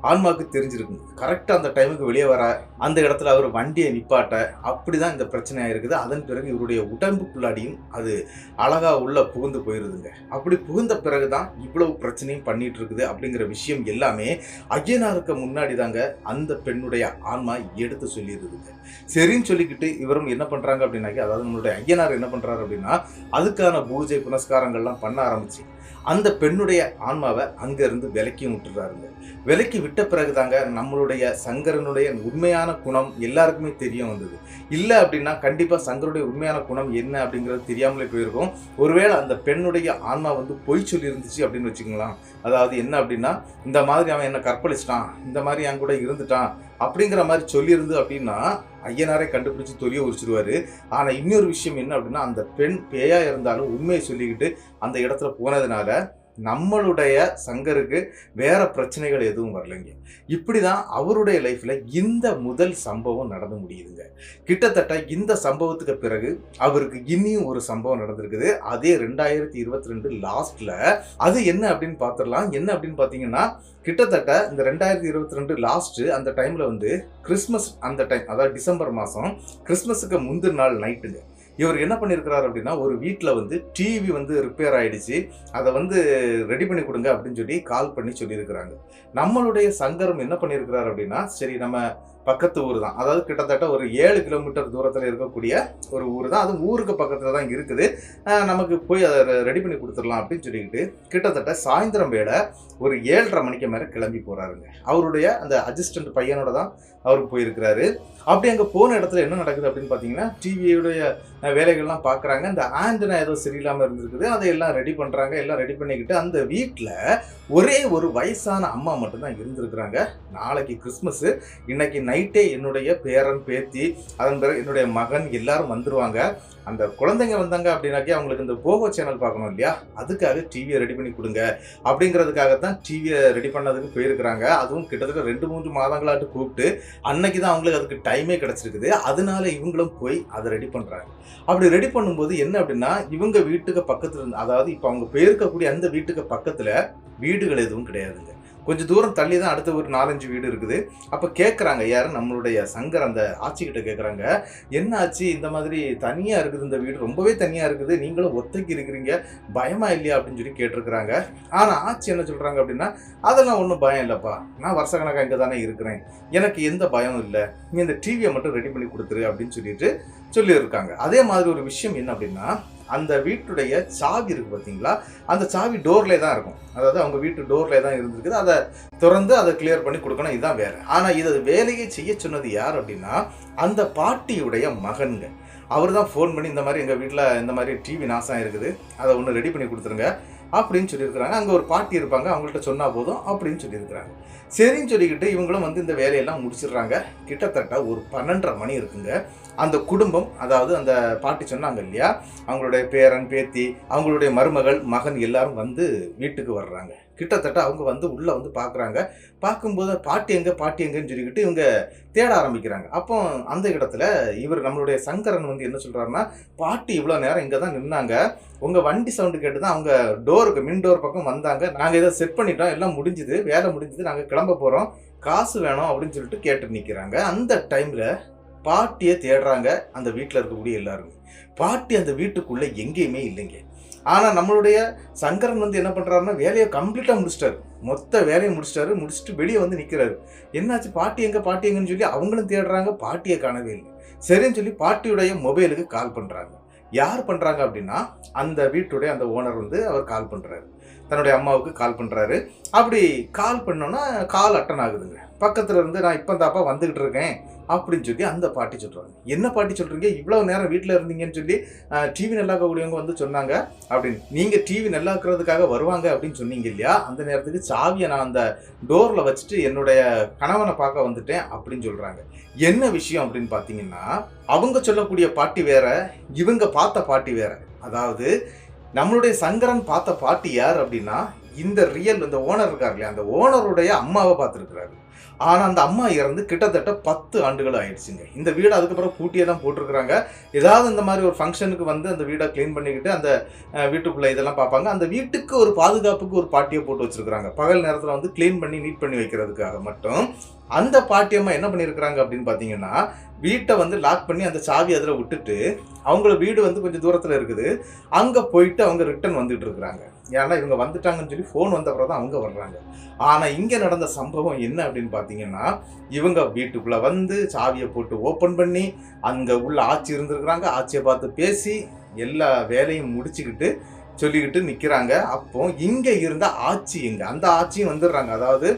ஆன்மாவுக்கு தெரிஞ்சிருக்கு. கரெக்டா அந்த டைமுக்கு வெளியே வர அந்த இடத்துல அவர் வண்டியை நிப்பாட்ட அப்படிதான் இந்த பிரச்சனையா இருக்குது. அதன் பிறகு இவருடைய உடம்புக்குள்ளாடியும் அது அழகா உள்ள புகுந்து போயிருதுங்க. அப்படி புகுந்த பிறகுதான் இவ்வளவு பிரச்சனையும் பண்ணிட்டு இருக்குது அப்படிங்கிற விஷயம் எல்லாமே ஐயனாருக்கு முன்னாடி தாங்க அந்த பெண்ணுடைய ஆன்மா எடுத்து சொல்லிடுதுங்க. சரின்னு சொல்லிக்கிட்டு இவரும் என்ன பண்றாங்க அப்படின்னாக்கி, அதாவது நம்மளுடைய ஐயனார் என்ன பண்றாரு அப்படின்னா, அதுக்கான பூஜை புனஸ்காரங்கள்லாம் பண்ண ஆரம்பிச்சு அந்த பெண்ணுடைய ஆன்மாவை அங்க இருந்து விலக்கி விட்டுறாருங்க. விலக்கி விட்ட பிறகுதாங்க நம்மளுடைய சங்கரனுடைய உண்மையான குணம் எல்லாருக்குமே தெரிய வந்தது. இல்லை அப்படின்னா கண்டிப்பா சங்கருடைய உண்மையான குணம் என்ன அப்படிங்கிறது தெரியாமலே போயிருக்கும். ஒருவேளை அந்த பெண்ணுடைய ஆன்மா வந்து பொய் சொல்லி இருந்துச்சு அப்படின்னு வச்சுக்கலாம். அதாவது என்ன அப்படின்னா, இந்த மாதிரி அவன் என்ன கற்பழிச்சிட்டான், இந்த மாதிரி என் கூட இருந்துட்டான் அப்படிங்கிற மாதிரி சொல்லியிருந்து அப்படின்னா ஐயனாரே கண்டுபிடிச்சு தொலிய உரிச்சிருவாரு. ஆனா இன்னொரு விஷயம் என்ன அப்படின்னா, அந்த பெண் பேயா இருந்தாலும் உண்மையை சொல்லிக்கிட்டு அந்த இடத்துல போனதுனால நம்மளுடைய சங்கருக்கு வேற பிரச்சனைகள் எதுவும் வரலைங்க. இப்படிதான் அவருடைய லைஃப்ல இந்த முதல் சம்பவம் நடந்து முடியுதுங்க. கிட்டத்தட்ட இந்த சம்பவத்துக்கு பிறகு அவருக்கு இன்னியும் ஒரு சம்பவம் நடந்திருக்குது. அதே 2022 லாஸ்ட்ல. அது என்ன அப்படின்னு பார்த்துடலாம். என்ன அப்படின்னு பார்த்தீங்கன்னா, கிட்டத்தட்ட இந்த 2022 லாஸ்ட் அந்த டைம்ல வந்து கிறிஸ்மஸ், அந்த டைம் அதாவது டிசம்பர் மாதம் கிறிஸ்மஸுக்கு முந்தின நாள் நைட்டுங்க. இவர் என்ன பண்ணியிருக்கிறார் அப்படின்னா, ஒரு வீட்டில் வந்து டிவி வந்து ரிப்பேர் ஆகிடுச்சு, அதை வந்து ரெடி பண்ணி கொடுங்க அப்படின்னு சொல்லி கால் பண்ணி சொல்லியிருக்கிறாங்க. நம்மளுடைய சங்கரம் என்ன பண்ணியிருக்கிறார் அப்படின்னா, சரி நம்ம பக்கத்து ஊர் தான், அதாவது கிட்டத்தட்ட ஒரு 7 கிலோமீட்டர் தூரத்தில் இருக்கக்கூடிய ஒரு ஊர் தான், அது ஊருக்கு பக்கத்தில் தான் இருக்குது, நமக்கு போய் அதை ரெடி பண்ணி கொடுத்துடலாம் அப்படின்னு சொல்லிக்கிட்டு கிட்டத்தட்ட சாயந்தரம் வேளை ஒரு 7:30 மணிக்கு மேலே கிளம்பி போகிறாருங்க. அவருடைய அந்த அசிஸ்டன்ட் பையனோட தான் அவருக்கு போயிருக்கிறாரு. அப்படி அங்கே போன இடத்துல என்ன நடக்குது அப்படின்னு பார்த்தீங்கன்னா, டிவியுடைய வேலைகள்லாம் பார்க்குறாங்க. இந்த ஆண்டனா ஏதோ சரியில்லாமல் இருந்திருக்குது, அதை எல்லாம் ரெடி பண்ணுறாங்க. எல்லாம் ரெடி பண்ணிக்கிட்டு அந்த வீட்டில் ஒரே ஒரு வயசான அம்மா மட்டும்தான் இருந்திருக்கிறாங்க. நாளைக்கு கிறிஸ்மஸ், இன்னைக்கு நைட்டே என்னுடைய பேரன் பேத்தி, அதன் பிறகு என்னுடைய மகன் எல்லாரும் வந்துருவாங்க. அந்த குழந்தைங்க வந்தாங்க அப்படின்னாக்கி அவங்களுக்கு இந்த போகோ சேனல் பார்க்கணும் இல்லையா, அதுக்காக டிவியை ரெடி பண்ணி கொடுங்க அப்படிங்கிறதுக்காகத்தான் டிவியை ரெடி பண்ணதுக்கு போயிருக்கிறாங்க. அதுவும் கிட்டத்தட்ட 2-3 மாதங்களாட்டு கூப்பிட்டு அன்னைக்கு தான் அவங்களுக்கு அதுக்கு டைமே கிடச்சிருக்குது. அதனால இவங்களும் போய் அதை ரெடி பண்ணுறாங்க. அப்படி ரெடி பண்ணும்போது என்ன அப்படின்னா, இவங்க வீட்டுக்கு பக்கத்துல இருந்து, அதாவது இப்போ அவங்க போயிருக்கக்கூடிய அந்த வீட்டுக்கு பக்கத்தில் வீடுகள் எதுவும் கிடையாதுங்க. கொஞ்சம் தூரம் தள்ளி தான் அடுத்த ஒரு 4-5 வீடு இருக்குது. அப்போ கேட்குறாங்க, யாரும் நம்மளுடைய சங்கர் அந்த ஆட்சிக்கிட்ட கேட்குறாங்க, என்ன ஆச்சு இந்த மாதிரி தனியாக இருக்குது, இந்த வீடு ரொம்பவே தனியாக இருக்குது, நீங்களும் ஒத்தைக்கு இருக்கிறீங்க, பயமா இல்லையா அப்படின்னு சொல்லி கேட்டிருக்கிறாங்க. ஆனால் ஆட்சி என்ன சொல்கிறாங்க அப்படின்னா, அதெல்லாம் ஒன்றும் பயம் இல்லைப்பா, நான் வருஷக்கணக்காக இங்கே தானே இருக்கிறேன், எனக்கு எந்த பயமும் இல்லை, நீ இந்த டிவியை மட்டும் ரெடி பண்ணி கொடுத்துரு அப்படின்னு சொல்லியிருக்காங்க. அதே மாதிரி ஒரு விஷயம் என்ன அப்படின்னா, அந்த வீட்டுடைய சாவி இருக்கு பார்த்தீங்களா, அந்த சாவி டோர்லே தான் இருக்கும், அதாவது அவங்க வீட்டு டோர்லே தான் இருந்திருக்குது. அதை திறந்து அதை கிளியர் பண்ணி கொடுக்கணும், இதுதான் வேலை. ஆனால் இதை வேலையை செய்ய சொன்னது யார் அப்படின்னா, அந்த பாட்டியுடைய மகன்க. அவர் தான் ஃபோன் பண்ணி, இந்த மாதிரி எங்கள் வீட்டில் இந்த மாதிரி டிவி நாசம் இருக்குது, அதை ஒன்று ரெடி பண்ணி கொடுத்துருங்க அப்படின்னு சொல்லியிருக்கிறாங்க. அங்கே ஒரு பாட்டி இருப்பாங்க, அவங்கள்ட்ட சொன்னால் போதும் அப்படின்னு சொல்லியிருக்கிறாங்க. சரின்னு சொல்லிக்கிட்டு இவங்களும் வந்து இந்த வேலையெல்லாம் முடிச்சிடுறாங்க. கிட்டத்தட்ட ஒரு 12:30 மணி இருக்குங்க. அந்த குடும்பம், அதாவது அந்த பாட்டி சொன்னாங்க இல்லையா, அவங்களுடைய பேரன் பேத்தி, அவங்களுடைய மருமகள் மகன் எல்லாரும் வந்து வீட்டுக்கு வர்றாங்க. கிட்டத்தட்ட அவங்க வந்து உள்ளே வந்து பார்க்குறாங்க. பார்க்கும்போது பாட்டி எங்கன்னு சொல்லிக்கிட்டு இவங்க தேட ஆரம்பிக்கிறாங்க. அப்போ அந்த இடத்துல இவர் நம்மளுடைய சங்கரன் வந்து என்ன சொல்கிறாருன்னா, பாட்டி இவ்வளோ நேரம் இங்கே தான் நின்னாங்க, உங்கள் வண்டி சவுண்டு கேட்டு தான் அவங்க டோருக்கு மின் டோர் பக்கம் வந்தாங்க, நாங்கள் இதை செட் பண்ணிட்டோம், எல்லாம் முடிஞ்சுது, வேலை முடிஞ்சுது, நாங்கள் கிளம்ப போகிறோம், காசு வேணும் அப்படின்னு சொல்லிட்டு கேட்டு நிற்கிறாங்க. அந்த டைமில் பாட்டியை தேடுறாங்க அந்த வீட்டில் இருக்கக்கூடிய எல்லாருமே. பாட்டி அந்த வீட்டுக்குள்ளே எங்கேயுமே இல்லைங்க. ஆனால் நம்மளுடைய சங்கரன் வந்து என்ன பண்ணுறாருன்னா வேலையை கம்ப்ளீட்டாக முடிச்சிட்டாரு, மொத்த வேலையை முடிச்சுட்டு வெளியே வந்து நிற்கிறாரு. என்னாச்சு பாட்டி எங்கன்னு சொல்லி அவங்களும் தேடுறாங்க, பாட்டியை காணவே இல்லை. சரின்னு சொல்லி பாட்டியுடைய மொபைலுக்கு கால் பண்ணுறாங்க. யார் பண்ணுறாங்க அப்படின்னா அந்த வீட்டுடைய அந்த ஓனர் வந்து அவர் கால் பண்ணுறாரு, தன்னுடைய அம்மாவுக்கு கால் பண்ணுறாரு. அப்படி கால் பண்ணோன்னா கால் அட்டன் ஆகுதுங்க. பக்கத்தில் இருந்து நான் இப்போ தாப்பா வந்துக்கிட்டு இருக்கேன் அப்படின்னு சொல்லி அந்த பாட்டி சொல்கிறாங்க. என்ன பாட்டி சொல்கிறீங்க, இவ்வளோ நேரம் வீட்டில் இருந்தீங்கன்னு சொல்லி டிவி நல்லாக்கக்கூடியவங்க வந்து சொன்னாங்க அப்படின்னு. நீங்கள் டிவி நல்லாக்குறதுக்காக வருவாங்க அப்படின்னு சொன்னீங்க இல்லையா, அந்த நேரத்துக்கு சாவியை நான் அந்த டோரில் வச்சுட்டு என்னுடைய கணவனை பார்க்க வந்துட்டேன் அப்படின்னு சொல்கிறாங்க. என்ன விஷயம் அப்படின்னு பார்த்தீங்கன்னா, அவங்க சொல்லக்கூடிய பாட்டி வேற, இவங்க பார்த்த பாட்டி வேற. அதாவது நம்மளுடைய சங்கரன் பார்த்த பாட்டி யார் அப்படின்னா இந்த ஓனர் இருக்கார் இல்லையா, அந்த ஓனருடைய அம்மாவை பார்த்துருக்கிறாரு. ஆனால் அந்த அம்மா இறந்து கிட்டத்தட்ட 10 ஆண்டுகள் ஆயிடுச்சுங்க. இந்த வீடு அதுக்கப்புறம் பூட்டியே தான் போட்டிருக்கிறாங்க. ஏதாவது இந்த மாதிரி ஒரு ஃபங்க்ஷனுக்கு வந்து அந்த வீடை க்ளீன் பண்ணிக்கிட்டு அந்த வீட்டுக்குள்ளே இதெல்லாம் பார்ப்பாங்க. அந்த வீட்டுக்கு ஒரு பாதுகாப்புக்கு ஒரு பாட்டியை போட்டு வச்சுருக்கிறாங்க, பகல் நேரத்தில் வந்து க்ளீன் பண்ணி நீட் பண்ணி வைக்கிறதுக்காக மட்டும். அந்த பாட்டியம்மா என்ன பண்ணியிருக்கிறாங்க அப்படின்னு பார்த்தீங்கன்னா, வீட்டை வந்து லாக் பண்ணி அந்த சாவி அதில் விட்டுட்டு அவங்கள வீடு வந்து கொஞ்சம் தூரத்தில் இருக்குது, அங்கே போயிட்டு அவங்க ரிட்டர்ன் வந்துட்டு இருக்கிறாங்க. ஏன்னா இவங்க வந்துட்டாங்கன்னு சொல்லி ஃபோன் வந்த அப்புறம் தான் அவங்க வர்றாங்க. ஆனால் இங்கே நடந்த சம்பவம் என்ன அப்படின்னு பார்த்தீங்கன்னா, இவங்க வீட்டுக்குள்ளே வந்து சாவியை போட்டு ஓப்பன் பண்ணி அங்கே உள்ள ஆட்சி இருந்திருக்கிறாங்க, ஆட்சியை பார்த்து பேசி எல்லா வேலையும் முடிச்சுக்கிட்டு சொல்லிக்கிட்டு நிற்கிறாங்க. அப்போ இங்கே இருந்த ஆட்சி அந்த ஆட்சியும் வந்துடுறாங்க. அதாவது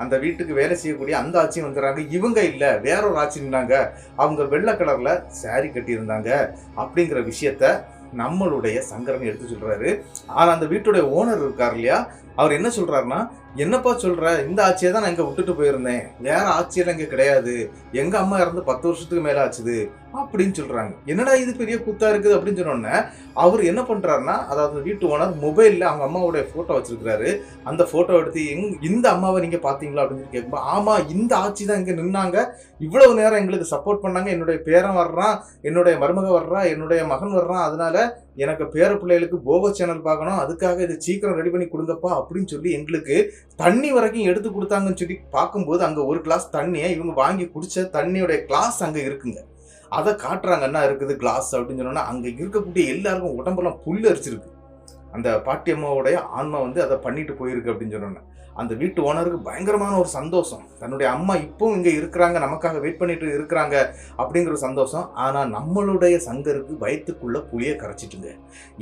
அந்த வீட்டுக்கு வேலை செய்யக்கூடிய அந்த ஆட்சியும் வந்துடுறாங்க. இவங்க இல்லை, வேற ஒரு ஆட்சி இருந்தாங்க, அவங்க வெள்ளை கலர்ல சாரி கட்டியிருந்தாங்க அப்படிங்கிற விஷயத்த நம்மளுடைய சங்கரன் எடுத்து சொல்றாரு. ஆனா அந்த வீட்டுடைய ஓனர் இருக்கார் இல்லையா, அவர் என்ன சொல்றாருன்னா, என்னப்பா சொல்ற, இந்த ஆட்சியை தான் நான் இங்க விட்டுட்டு போயிருந்தேன், வேற ஆட்சியெல்லாம் இங்க கிடையாது, எங்க அம்மா இறந்து 10 வருஷத்துக்கு மேல ஆச்சுது அப்படின்னு சொல்றாங்க. என்னடா இது பெரிய கூத்தா இருக்குது அப்படின்னு சொன்னோன்னே அவர் என்ன பண்றாருன்னா, அதாவது வீட்டு ஓனர் மொபைல்ல அவங்க அம்மாவுடைய போட்டோ வச்சிருக்கிறாரு. அந்த போட்டோ எடுத்து இந்த அம்மாவை நீங்க பாத்தீங்களா அப்படின்னு கேட்கும்போது, ஆமா இந்த ஆட்சி தான் இங்க நின்னாங்க, இவ்வளவு நேரம் எங்களுக்கு சப்போர்ட் பண்ணாங்க, என்னுடைய பேரன் வர்றான், என்னுடைய மருமக வர்றா, என்னுடைய மகன் வர்றான், அதனால எனக்கு பேர பிள்ளைகளுக்கு போகோ சேனல் பார்க்கணும், அதுக்காக இது சீக்கிரம் ரெடி பண்ணி கொடுங்கப்பா அப்படின்னு சொல்லி எங்களுக்கு தண்ணி வரைக்கும் எடுத்து கொடுத்தாங்கன்னு சொல்லி பார்க்கும்போது அங்கே ஒரு கிளாஸ் தண்ணியை இவங்க வாங்கி குடிச்ச தண்ணியோடைய கிளாஸ் அங்கே இருக்குங்க. அதை காட்டுறாங்க, என்ன இருக்குது கிளாஸ் அப்படின்னு சொன்னோன்னா அங்கே இருக்கக்கூடிய எல்லாருக்கும் உடம்பெல்லாம் புல் அரிச்சிருக்கு. அந்த பாட்டியம்மாவுடைய ஆன்மா வந்து அதை பண்ணிட்டு போயிருக்கு அப்படின்னு சொன்னோன்னே அந்த வீட்டு ஓனருக்கு பயங்கரமான ஒரு சந்தோஷம். தன்னுடைய அம்மா இப்பவும் இங்கே இருக்கிறாங்க, நமக்காக வெயிட் பண்ணிட்டு இருக்கிறாங்க அப்படிங்கிற சந்தோஷம். ஆனால் நம்மளுடைய சங்கருக்கு வயிற்றுக்குள்ள புளியை கரைச்சிட்டுங்க.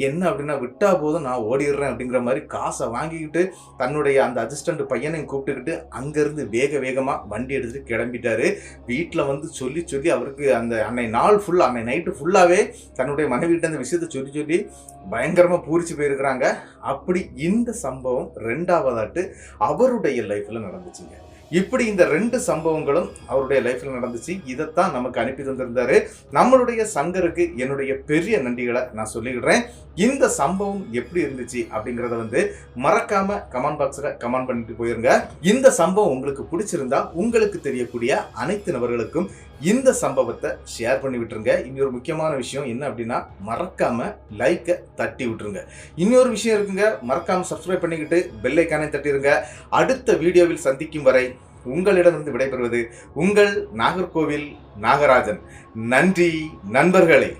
என்ன அப்படின்னா, விட்டா போதும் நான் ஓடிடுறேன் அப்படிங்கிற மாதிரி காசை வாங்கிக்கிட்டு தன்னுடைய அந்த அசிஸ்டண்ட் பையனையும் கூப்பிட்டுக்கிட்டு அங்கேருந்து வேகமாக வண்டி எடுத்துட்டு கிளம்பிட்டாரு. வீட்டில் வந்து சொல்லி அவருக்கு அந்த அன்னை நைட்டு ஃபுல்லாகவே தன்னுடைய மனைவிட்ட அந்த விஷயத்தை சொல்லி பயங்கரமாக பூரிச்சு போயிருக்கிறாங்க. அப்படி இந்த சம்பவம் 2வதாட்டு அவருடைய லைஃப்ல நடந்துச்சுங்க. இப்படி இந்த 2 சம்பவங்களும் அவருடைய லைஃப்ல நடந்துச்சு. இதைத்தான் நமக்கு அனுப்பி தந்திருந்தாரு நம்மளுடைய சங்கருக்கு. என்னுடைய பெரிய நன்றிகளை நான் சொல்லிடுறேன். இந்த சம்பவம் எப்படி இருந்துச்சு அப்படிங்கிறத வந்து மறக்காம கமெண்ட் பாக்ஸ்ல கமெண்ட் பண்ணிட்டு போயிருங்க. இந்த சம்பவம் உங்களுக்கு பிடிச்சிருந்தா உங்களுக்கு தெரியக்கூடிய அனைத்து நபர்களுக்கும் இந்த சம்பவத்தை ஷேர் பண்ணி விட்டுருங்க. இன்னொரு முக்கியமான விஷயம் என்ன அப்படின்னா, மறக்காம லைக்கை தட்டி விட்டுருங்க. இன்னொரு விஷயம் இருக்குங்க, மறக்காம சப்ஸ்கிரைப் பண்ணிக்கிட்டு பெல் ஐகானை தட்டிருங்க. அடுத்த வீடியோவில் சந்திக்கும் வரை உங்களிடமிருந்து விடைபெறுவது உங்கள் நாகர்கோவில் நாகராஜன். நன்றி நண்பர்களே.